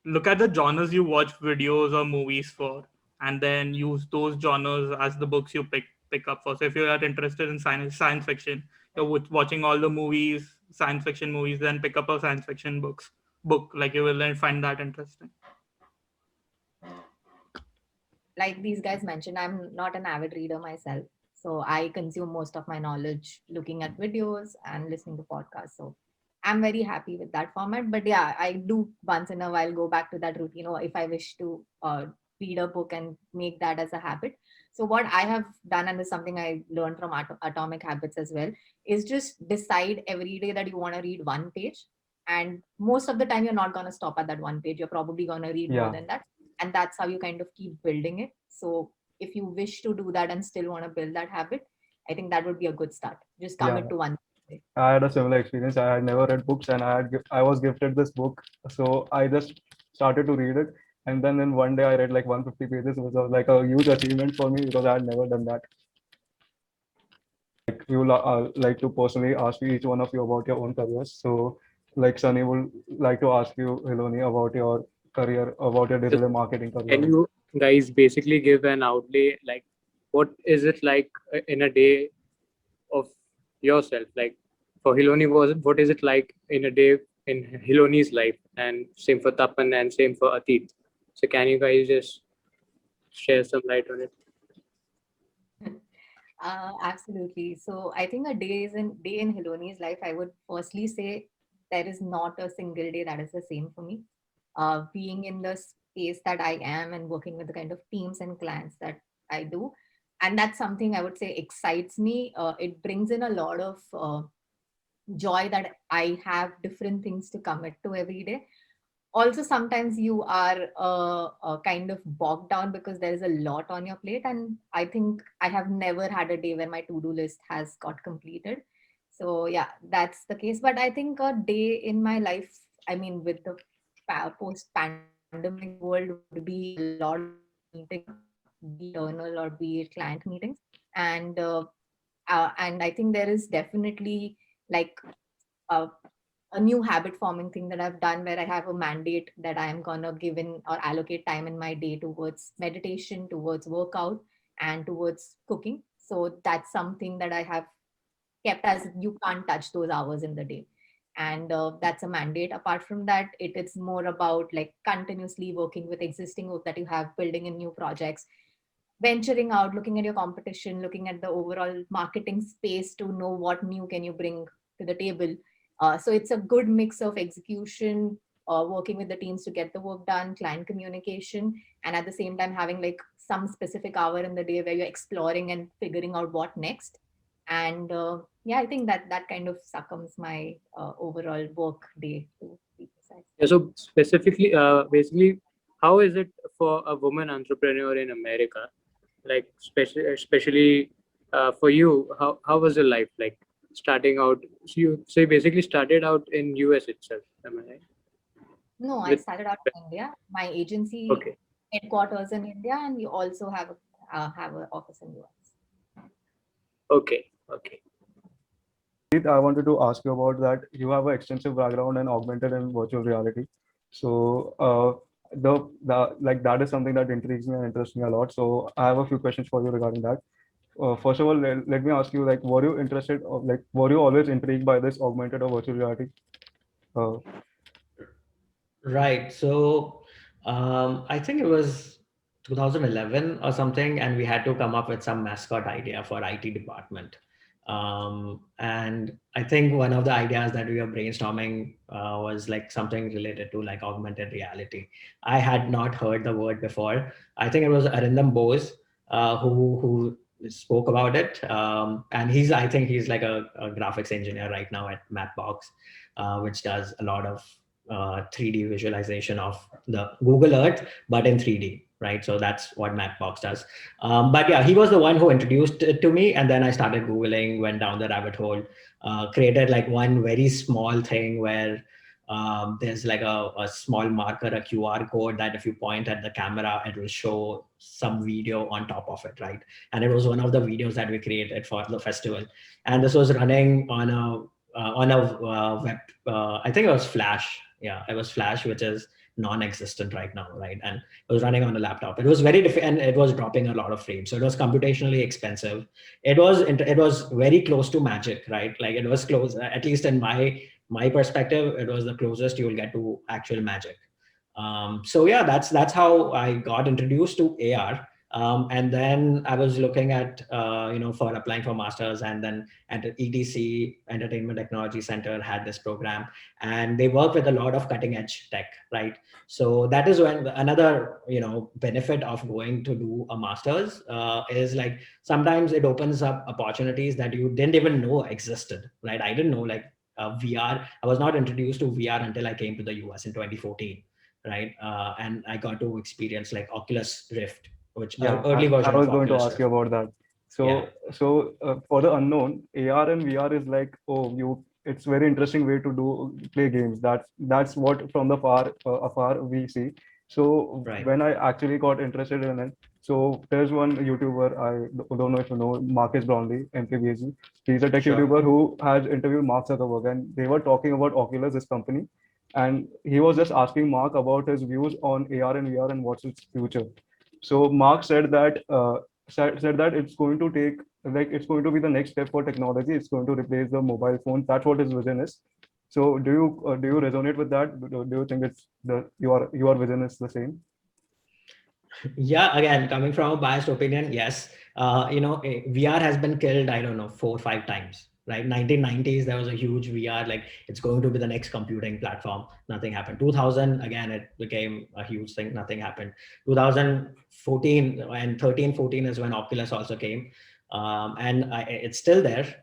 look at the genres you watch videos or movies for, and then use those genres as the books you pick up for. So, if you are interested in science fiction, you're watching all the movies, science fiction movies, then pick up a science fiction book. Like you will then find that interesting. Like these guys mentioned, I'm not an avid reader myself. So I consume most of my knowledge looking at videos and listening to podcasts. So I'm very happy with that format. But yeah, I do once in a while go back to that routine, or if I wish to read a book and make that as a habit. So what I have done, and this is something I learned from Atomic Habits as well, is just decide every day that you want to read one page. And most of the time, you're not going to stop at that one page. You're probably going to read more Yeah. than that, and that's how you kind of keep building it. So if you wish to do that and still want to build that habit, I think that would be a good start. Just Yeah. commit to one thing. I had a similar experience. I had never read books, and I was gifted this book, so I just started to read it. And then in one day, I read like 150 pages. It was like a huge achievement for me because I had never done that. Like we would like to personally ask each one of you about your own careers. So, like Sunny would like to ask you, Hiloni, about your career, about your So digital marketing can career. you guys basically give an outlay, like what is it like in a day of yourself? Like for Hiloni, what is it like in a day in Hiloni's life, and same for Tapan and same for Atit. So can you guys just share some light on it? Absolutely. So I think a day in Hiloni's life, I would firstly say there is not a single day that is the same for me. Being in the space that I am and working with the kind of teams and clients that I do, and that's something I would say excites me. It brings in a lot of joy that I have different things to commit to every day. Also, sometimes you are kind of bogged down because there is a lot on your plate, and I think I have never had a day where my to-do list has got completed. So yeah, that's the case. But I think a day in my life, I mean, with the post-pandemic world, would be a lot of meetings, be it internal or be it client meetings. And and I think there is definitely like a a new habit forming thing that I've done, where I have a mandate that I am gonna give in or allocate time in my day towards meditation, towards workout, and towards cooking. So that's something that I have kept as you can't touch those hours in the day. And that's a mandate. Apart from that, it's more about like continuously working with existing work that you have, building in new projects, venturing out, looking at your competition, looking at the overall marketing space to know what new can you bring to the table. So it's a good mix of execution, working with the teams to get the work done, client communication, and at the same time having like some specific hour in the day where you're exploring and figuring out what next. And yeah, I think that kind of succumbs my overall work day, to be precise. Yeah, so specifically, basically, how is it for a woman entrepreneur in America? Like, especially for you, how was your life like starting out? So you basically started out in US itself, am I right? No, I With started out in India. My agency okay, headquarters in India, and we also have an office in US. okay. I wanted to ask you about that. You have an extensive background in augmented and virtual reality. So the like that is something that intrigues me and interests me a lot. So I have a few questions for you regarding that. First of all, let me ask you, like, were you interested, or like, were you always intrigued by this augmented or virtual reality? Uh, Right. So I think it was 2011 or something, and we had to come up with some mascot idea for IT department. And I think one of the ideas that we were brainstorming was like something related to like augmented reality. I had not heard the word before. I think it was Arindam Bose who spoke about it. And I think he's like a graphics engineer right now at Mapbox, which does a lot of 3D visualization of the Google Earth, but in 3D, right? So that's what Mapbox does. But yeah, he was the one who introduced it to me, and then I started Googling, went down the rabbit hole, created like one very small thing where there's like a small marker, a QR code that if you point at the camera, it will show some video on top of it, right? And it was one of the videos that we created for the festival, and this was running on a web. I think it was Flash. Yeah, it was Flash, which is non-existent right now, right? And it was running on a laptop. It was very and it was dropping a lot of frames, so it was computationally expensive. It was very close to magic, right? Like it was close, at least in my perspective, it was the closest you will get to actual magic. So yeah, that's how I got introduced to AR. And then I was looking at for applying for masters, and then at the ETC, Entertainment Technology Center, had this program, and they work with a lot of cutting edge tech, right? So that is when another benefit of going to do a masters is like sometimes it opens up opportunities that you didn't even know existed, right? I didn't know like VR. I was not introduced to VR until I came to the US in 2014, right? And I got to experience like Oculus Rift, which yeah, early I version was of going to Oculus ask you Rift. about that. So, Yeah. for the unknown, AR and VR is like, it's very interesting way to play games. That's what from the afar we see. So Right. when I actually got interested in it, so there's one YouTuber, I don't know if you know, Marcus Brownlee, MKBHD. He's a tech Sure. YouTuber who has interviewed Mark Zuckerberg, and they were talking about Oculus, this company, and he was just asking Mark about his views on AR and VR and what's its future. So Mark said that said that it's going to take, like, it's going to be the next step for technology. It's going to replace the mobile phone. That's what his vision is. So do you resonate with that? Do you think it's your vision is the same? Yeah, again, coming from a biased opinion, yes. VR has been killed, I don't know, 4 or 5 times, right? 1990s, there was a huge VR, like it's going to be the next computing platform. Nothing happened. 2000, again, it became a huge thing. Nothing happened. 2014 and 13, 14 is when Oculus also came. And it's still there.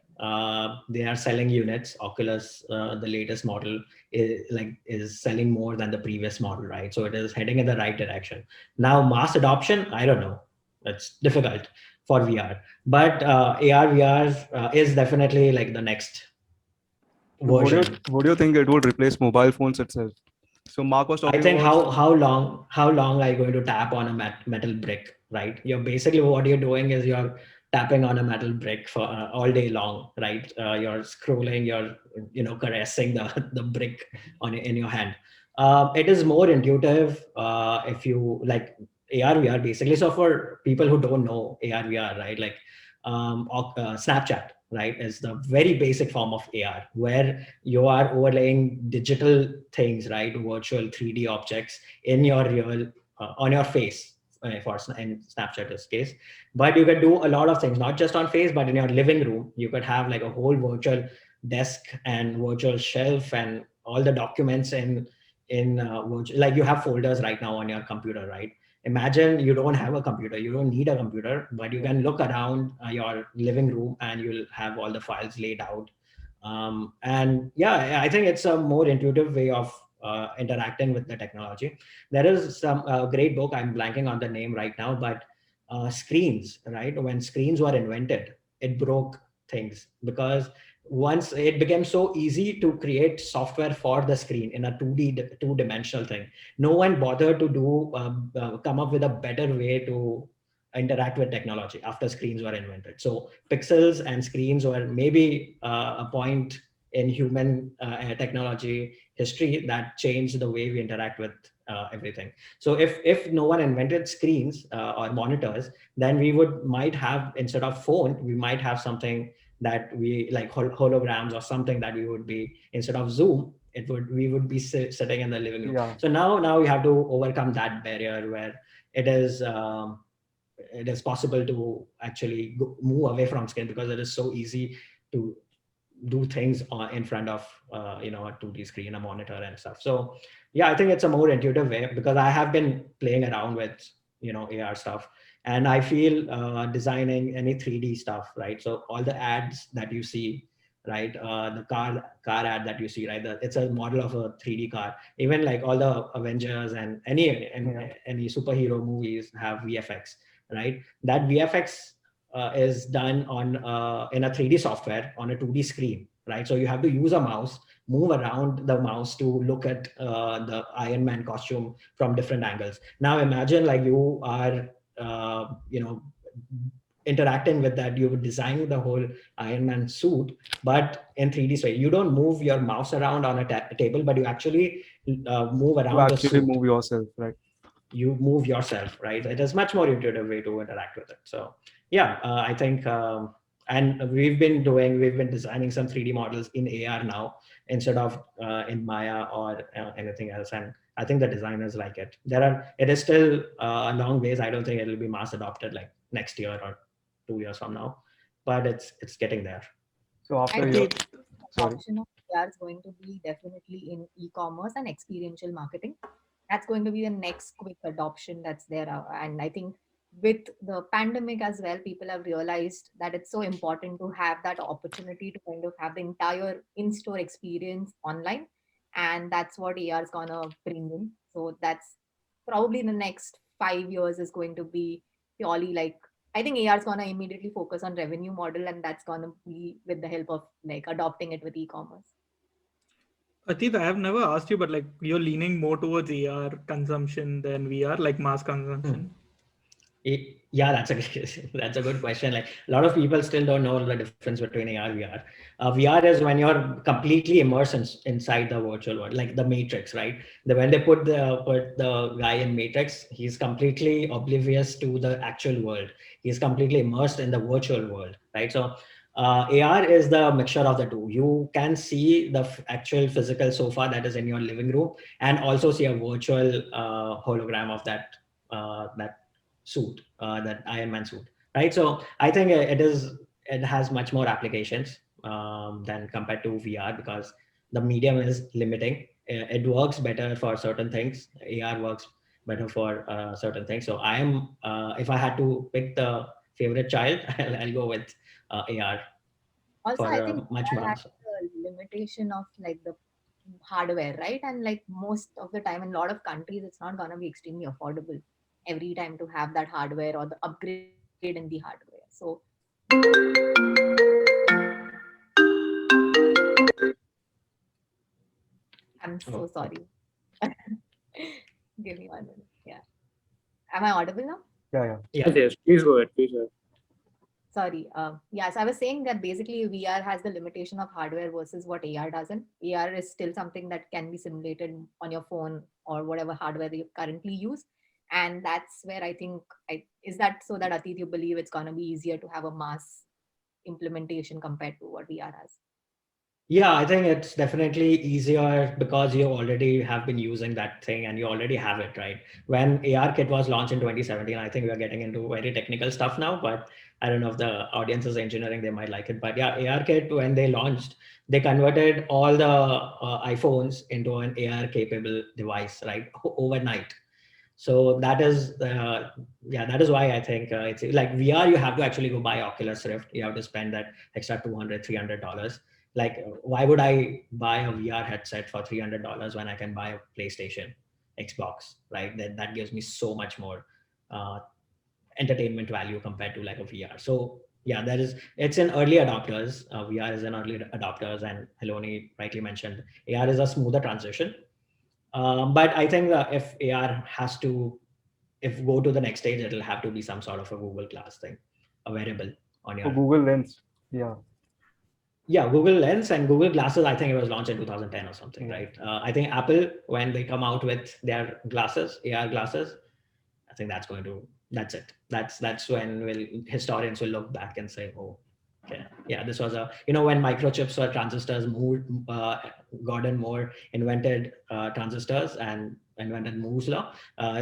They are selling units. Oculus, the latest model, is selling more than the previous model, right? So it is heading in the right direction. Now, mass adoption, I don't know. It's difficult for VR, but AR VR is definitely like the next version. Would you think it would replace mobile phones itself? So Mark was I talking think about. how long are you going to tap on a metal brick, right? You're basically what you're doing is you're tapping on a metal brick for all day long, right? You're scrolling, you're caressing the brick in your hand. It is more intuitive if you like AR VR basically. So for people who don't know AR VR, right, like Snapchat, right, is the very basic form of AR where you are overlaying digital things, right, virtual 3D objects in your real on your face for in Snapchat's case. But you can do a lot of things, not just on face, but in your living room. You could have like a whole virtual desk and virtual shelf and all the documents in virtual, like you have folders right now on your computer, right? Imagine you don't have a computer, you don't need a computer, but you can look around your living room and you'll have all the files laid out. And yeah, I think it's a more intuitive way of interacting with the technology. There is some great book, I'm blanking on the name right now, but screens, right? When screens were invented, it broke things because once it became so easy to create software for the screen in a 2D two-dimensional thing, no one bothered to do come up with a better way to interact with technology after screens were invented. So pixels and screens were maybe a point in human technology history that changed the way we interact with everything. So if no one invented screens or monitors, then we might have, instead of phone, we might have something that we like holograms or something that we would be, instead of Zoom, we would be sitting in the living room. Yeah. So now we have to overcome that barrier where it is possible to actually move away from screen because it is so easy to do things in front of a 2D screen, a monitor and stuff. So yeah, I think it's a more intuitive way because I have been playing around with AR stuff, and I feel designing any 3D stuff, right? So all the ads that you see, right, the car ad that you see, right, it's a model of a 3D car. Even like all the Avengers and any superhero movies have VFX, right? That VFX is done on in a 3D software on a 2D screen, right? So you have to use a mouse, move around the mouse to look at the Iron Man costume from different angles. Now imagine like you are, interacting with that. You would design the whole Iron Man suit, but in 3D space. You don't move your mouse around on a table, but you actually move You around the actually suit. move yourself, right? You move yourself, right? It is much more intuitive way to interact with it. So yeah, I think and we've been designing some 3D models in AR now instead of in Maya or anything else, and I think the designers like it. It is still a long ways. I don't think it'll be mass adopted like next year or 2 years from now, but it's getting there. So I after your, think Atit, sorry. adoption of VR is going to be definitely in e-commerce and experiential marketing. That's going to be the next quick adoption that's there. And I think with the pandemic as well, people have realized that it's so important to have that opportunity to kind of have the entire in-store experience online. And that's what AR is gonna bring in. So that's probably in the next 5 years is going to be purely like, I think AR is gonna immediately focus on revenue model, and that's gonna be with the help of like adopting it with e-commerce. Atit, I have never asked you, but like you're leaning more towards AR consumption than VR, like mass consumption. Yeah, that's a that's a good question. Like a lot of people still don't know the difference between AR VR. VR is when you're completely immersed inside the virtual world, like the Matrix, right? When they put the guy in Matrix, he's completely oblivious to the actual world. He's completely immersed in the virtual world, right? So AR is the mixture of the two. You can see the actual physical sofa that is in your living room, and also see a virtual hologram of that suit, that Iron Man suit, right? So I think it has much more applications than compared to VR because the medium is limiting. It works better for certain things. AR works better for certain things. So I am, if I had to pick the favorite child, I'll go with AR Also, for I think much VR more. has the limitation of like the hardware, right? And like most of the time in a lot of countries, it's not gonna be extremely affordable every time to have that hardware or the upgrade in the hardware. So I'm so Oh, sorry. Give me 1 minute. Yeah. Am I audible now? Yeah, yeah. yeah. Yes, yes. Please go ahead. Please go ahead. Sorry. Yes, I was saying that basically VR has the limitation of hardware versus what AR doesn't. AR is still something that can be simulated on your phone or whatever hardware that you currently use. And that's where I think, is that so that Atit, you believe it's going to be easier to have a mass implementation compared to what VR has? Yeah, I think it's definitely easier because you already have been using that thing and you already have it, right? When ARKit was launched in 2017, I think we are getting into very technical stuff now, but I don't know if the audience is engineering, they might like it. But yeah, ARKit, when they launched, they converted all the iPhones into an AR capable device, right? Overnight. So that is, yeah, that is why I think it's like VR, you have to actually go buy Oculus Rift. You have to spend that extra $200, $300. Like, why would I buy a VR headset for $300 when I can buy a PlayStation, Xbox, right? That gives me so much more uh, entertainment value compared to like a VR. So yeah, it's in early adopters. VR is in early adopters, and Hiloni rightly mentioned AR is a smoother transition. But I think if AR has to, if go to the next stage, it'll have to be some sort of a Google Glass thing, a wearable on For your. Google Lens. Yeah. Yeah, Google Lens and Google Glasses. I think it was launched in 2010 or something, Yeah. right? I think Apple, when they come out with their glasses, AR glasses, I think that's it. That's when historians will look back and say, oh, okay, yeah, this was when microchips or transistors moved, Gordon Moore invented transistors and invented Moore's law.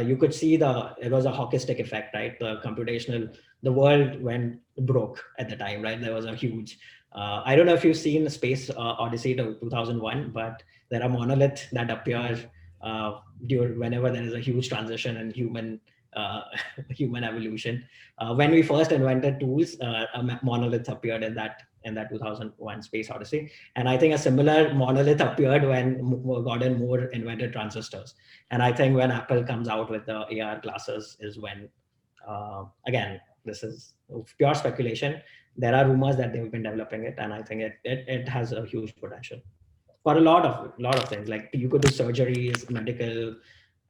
You could see it was a hockey stick effect, right? The world went broke at the time, right? There was a huge, I don't know if you've seen Space Odyssey to 2001, but there are monoliths that appear whenever there is a huge transition in uh, human evolution. When we first invented tools, a monolith appeared in that 2001 Space Odyssey, and I think a similar monolith appeared when Gordon Moore invented transistors. And I think when Apple comes out with the AR glasses is when, again, this is pure speculation. There are rumors that they've been developing it, and I think it has a huge potential for a lot of things. Like you could do surgeries, medical,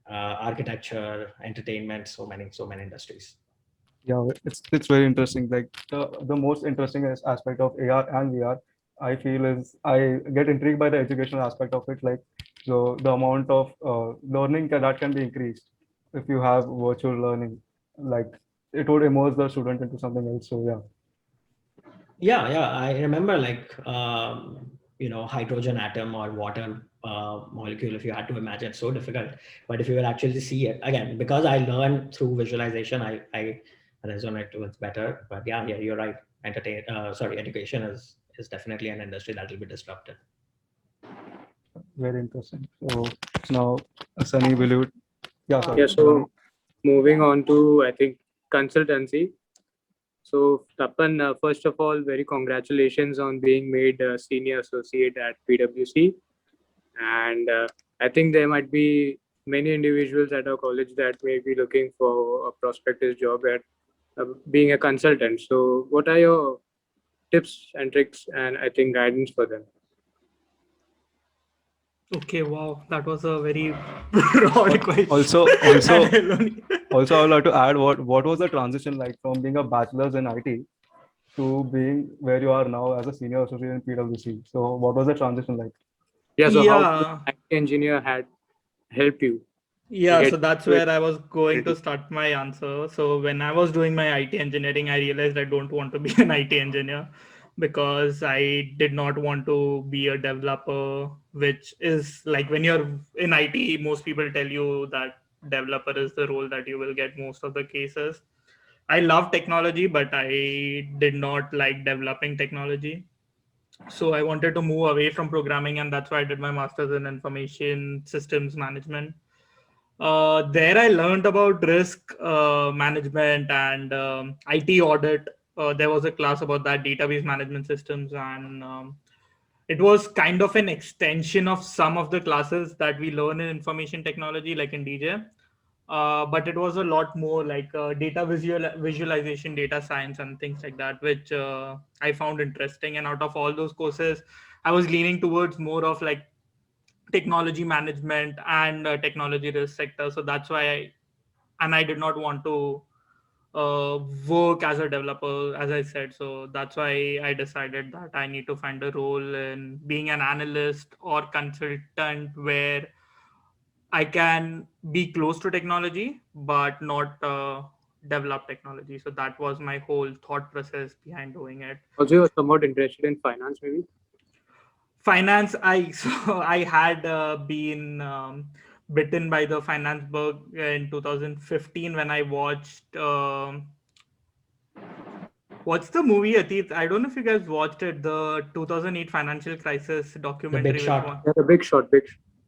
architecture, entertainment, so many industries. Yeah, it's very interesting. Like the most interesting aspect of AR and VR, I feel, is I get intrigued by the educational aspect of it. Like the amount of learning that can be increased if you have virtual learning. Like it would immerse the student into something else. So yeah. Yeah, I remember like hydrogen atom or water molecule. If you had to imagine, it's so difficult. But if you will actually see it again, because I learned through visualization, I resonate with better. But yeah, you're right. Education is definitely an industry that will be disrupted. Very interesting. So now, Sunny, will you? Yeah, sorry. Yeah, so moving on to, I think, consultancy. So, Tapan, first of all, very congratulations on being made a senior associate at PwC. And I think there might be many individuals at our college that may be looking for a prospective job at being a consultant. So, what are your tips and tricks and I think guidance for them? Okay, wow, that was a very broad question. Also, And also, I would like to add what was the transition like from being a bachelor's in IT to being where you are now as a senior associate in PwC. So what was the transition like? Yeah, so how yeah, IT engineer had helped you yeah, get so that's to it? where I was going to start my answer. So when I was doing my IT engineering, I realized I don't want to be an IT engineer because I did not want to be a developer, which is like when you're in IT, most people tell you that developer is the role that you will get most of the cases. I love technology, but I did not like developing technology. So I wanted to move away from programming, and that's why I did my master's in information systems management. There I learned about risk management and IT audit. There was a class about that, database management systems, and it was kind of an extension of some of the classes that we learn in information technology, like in DJ. But it was a lot more like data visualization, data science, and things like that, which I found interesting. And out of all those courses, I was leaning towards more of like technology management and technology risk sector. So that's why I did not want to work as a developer, as I said. So that's why I decided that I need to find a role in being an analyst or consultant where I can be close to technology, but not develop technology. So that was my whole thought process behind doing it. Also, you're somewhat interested in finance, maybe? Finance, I so I had been bitten by the finance bug in 2015 when I watched what's the movie, Atit? I don't know if you guys watched it, the 2008 financial crisis The Big documentary, which one? Short. Yeah, the big shot, big.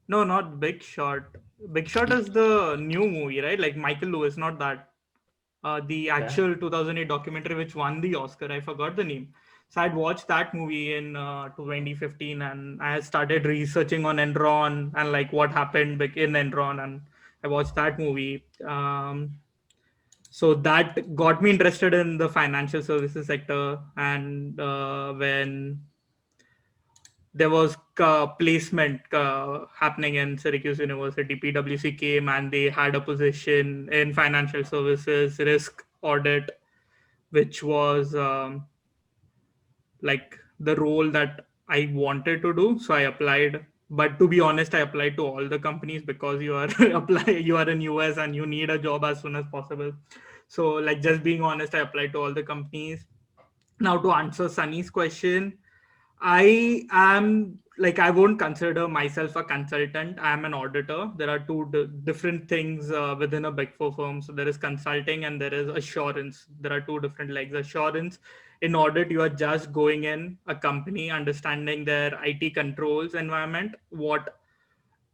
No, not Big Shot. Big Shot is the new movie, right? Like Michael Lewis, not that. The Okay. actual 2008 documentary which won the Oscar. I forgot the name. So I'd watched that movie in 2015, and I had started researching on Enron and like what happened in Enron, and I watched that movie. So that got me interested in the financial services sector, and when there was placement happening in Syracuse University, PwC came and they had a position in financial services risk audit, which was like the role that I wanted to do. So I applied. But to be honest, I applied to all the companies because you are you are in US and you need a job as soon as possible. So like just being honest, I applied to all the companies. Now to answer Sunny's question, I am like I won't consider myself a consultant. I am an auditor. There are two different things within a big four firm. So there is consulting and there is assurance. There are two different legs. Assurance, in audit, you are just going in a company, understanding their IT controls environment.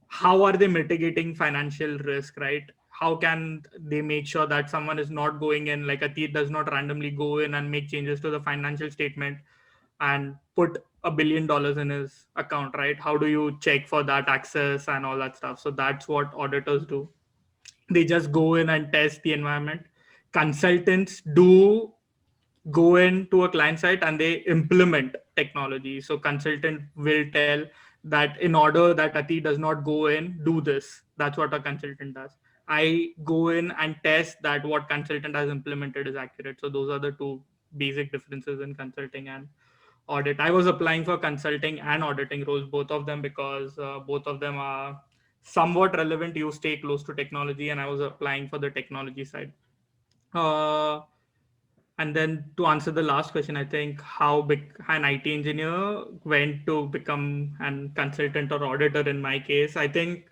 How are they mitigating financial risk, right? How can they make sure that someone is not going in, like a thief does not randomly go in and make changes to the financial statement and put $1 billion in his account, right? How do you check for that access and all that stuff? So that's what auditors do. They just go in and test the environment. Consultants do go into a client site and they implement technology. So consultant will tell that in order that Ati does not go in, do this. That's what a consultant does. I go in and test that what consultant has implemented is accurate. So those are the two basic differences in consulting and audit. I was applying for consulting and auditing roles, both of them, because both of them are somewhat relevant. You stay close to technology, and I was applying for the technology side. Uh, and then to answer the last question, I think how big an IT engineer went to become an consultant or auditor in my case, I think,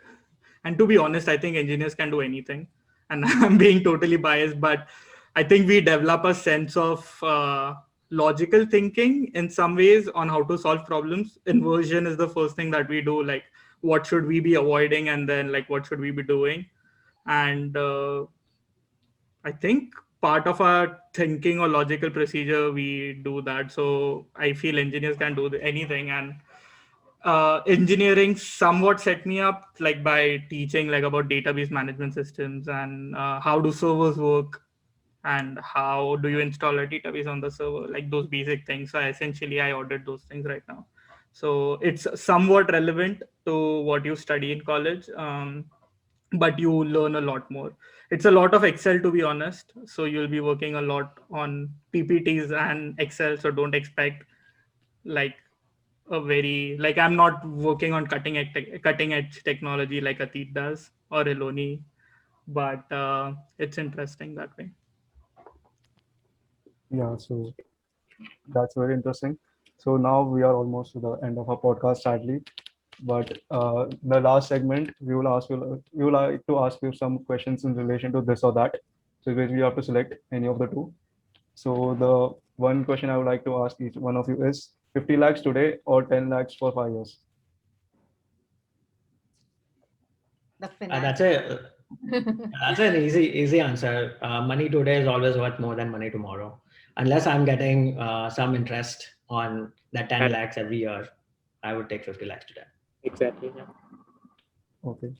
and to be honest, I think engineers can do anything. And I'm being totally biased, but I think we develop a sense of logical thinking in some ways on how to solve problems. Inversion is the first thing that we do, like what should we be avoiding, and then like what should we be doing. And I think part of our thinking or logical procedure, we do that. So I feel engineers can do anything, and engineering somewhat set me up like by teaching like about database management systems and how do servers work and how do you install a database on the server, like those basic things. So essentially I ordered those things right now. So it's somewhat relevant to what you study in college, but you learn a lot more. It's a lot of Excel, to be honest. So you'll be working a lot on PPTs and Excel. So don't expect like a very like I'm not working on cutting edge technology like Atit does or Hiloni, but it's interesting that way. Yeah, so that's very interesting. So now we are almost to the end of our podcast, sadly. But the last segment, we will like to ask you some questions in relation to this or that. So basically, you have to select any of the two. So the one question I would like to ask each one of you is 50 lakhs today or 10 lakhs for 5 years? The That's finance. a that's an easy answer. Money today is always worth more than money tomorrow. Unless I'm getting some interest on that 10 Correct. lakhs every year, I would take 50 lakhs today. Exactly. Yeah. Okay.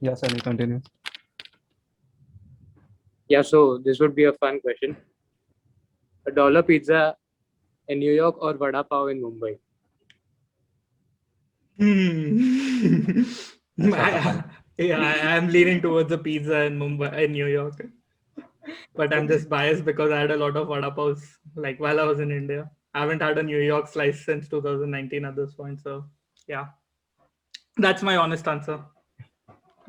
Yes, and continue. Yeah. So this would be a fun question. A dollar pizza in New York or vada pav in Mumbai? That's a tough one. Yeah, I'm leaning towards the pizza in Mumbai, in New York. But I'm just biased because I had a lot of vada pavs like while I was in India. I haven't had a New York slice since 2019 at this point. So yeah, that's my honest answer.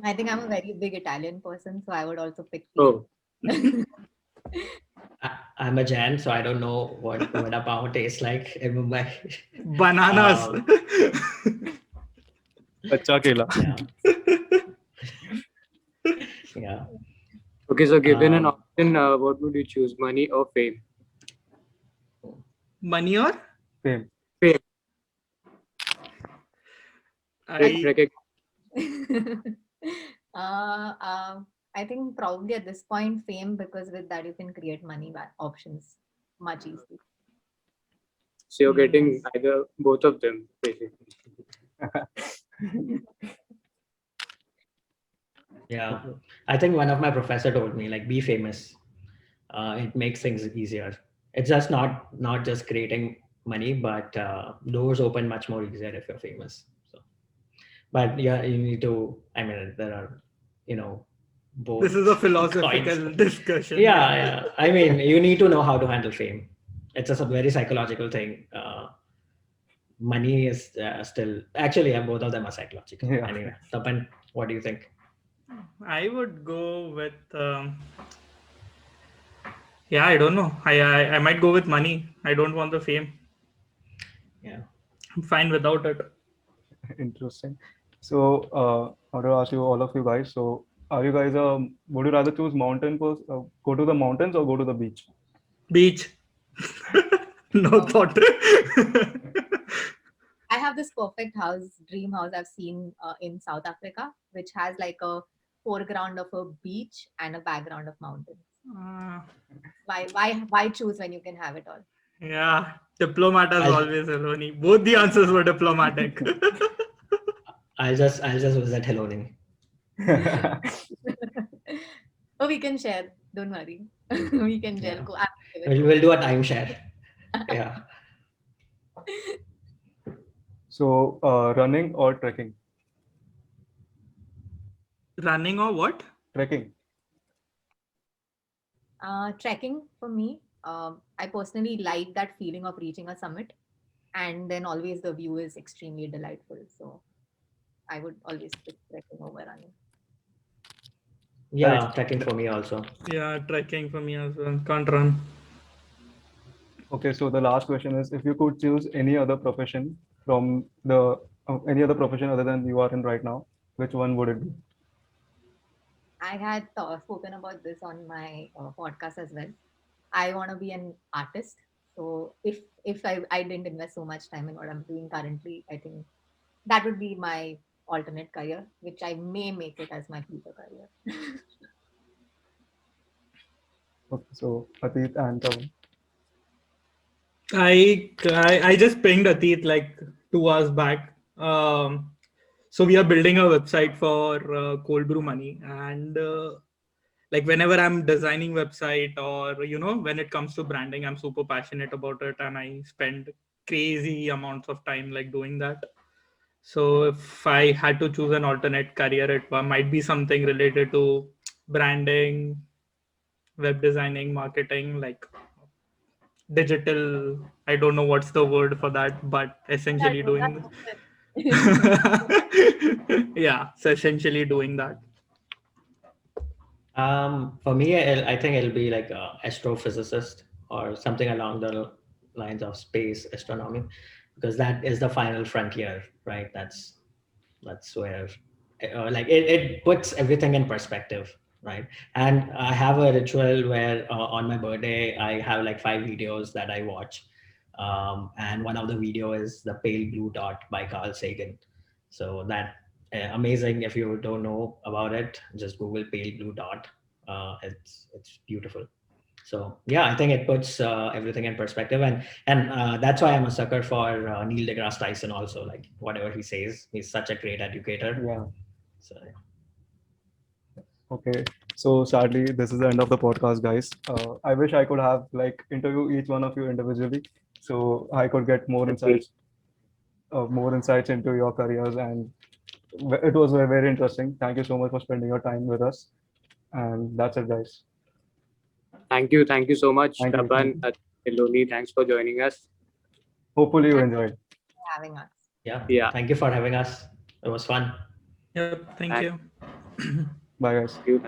I think I'm a very big Italian person, so I would also pick Oh, fame. I'm a Jan, so I don't know what vada pav tastes like in Mumbai. Bananas. Kacha kela. Yeah, yeah. okay. So given an Um, option, what would you choose, money or fame? Money or Fame. Fame, I I think probably at this point fame, because with that you can create money options much easily. so you're getting either both of them, basically. yeah, I think one of my professor told me like be famous. It makes things easier. It's just not just creating money, but doors open much more easier if you're famous. So, but yeah, you need to. I mean, there are, you know, this both is a coins. philosophical discussion. Yeah, yeah. I mean, you need to know how to handle fame. It's a very psychological thing. Money is still actually, both of them are psychological. Yeah. Anyway, Tapan, what do you think? I would go with yeah, I don't know. I might go with money. I don't want the fame. Yeah. I'm fine without it. Interesting. So, I want to ask you, all of you guys. So, are you guys, would you rather choose mountain first, go to the mountains or go to the beach? Beach. No Oh. thought. I have this perfect dream house I've seen in South Africa, which has like a foreground of a beach and a background of mountains. Uh, Why choose when you can have it all? yeah, diplomat as I'll, always, Hiloni. Both the answers were diplomatic. I'll just visit Hiloni. Oh, we can share. Don't worry. We can share. Yeah. Go. We'll do a timeshare. Yeah. So, running or trekking? Running or what? Trekking. Trekking for me. I personally like that feeling of reaching a summit, and then always the view is extremely delightful. So I would always pick trekking over running. Yeah, trekking for me also. Yeah, trekking for me as well. Can't run. Okay, so the last question is, if you could choose any other profession from the any other profession other than you are in right now, which one would it be? I had spoken about this on my podcast as well. I want to be an artist. So if I didn't invest so much time in what I'm doing currently, I think that would be my alternate career, which I may make it as my future career. Okay, so Atit and Tapan. I just pinged Atit like 2 hours back. So we are building a website for cold brew money, and like whenever I'm designing website or when it comes to branding, I'm super passionate about it, and I spend crazy amounts of time like doing that. So if I had to choose an alternate career, it might be something related to branding, web designing, marketing, like digital. I don't know what's the word for that, but essentially doing yeah, so essentially doing that. For me, I think it'll be like a astrophysicist or something along the lines of space astronomy, because that is the final frontier, right? That's where like it puts everything in perspective, right? And I have a ritual where on my birthday I have like 5 videos that I watch, and one of the video is the pale blue dot by Carl Sagan. So that amazing. If you don't know about it, just Google pale blue dot. It's beautiful. So yeah, I think it puts everything in perspective, and that's why I'm a sucker for Neil deGrasse Tyson. Also, like whatever he says, he's such a great educator. Yeah. So Okay. So sadly, this is the end of the podcast, guys. I wish I could have like interview each one of you individually, so I could get more insights into your careers, and it was very interesting. Thank you so much for spending your time with us, and that's it, guys. Thank you so much, Thank you. Tapan, Hiloni. Thanks for joining us. Hopefully you enjoyed. Having us. Yeah. Thank you for having us. It was fun. Yep. Thank Thank you. Bye guys. you.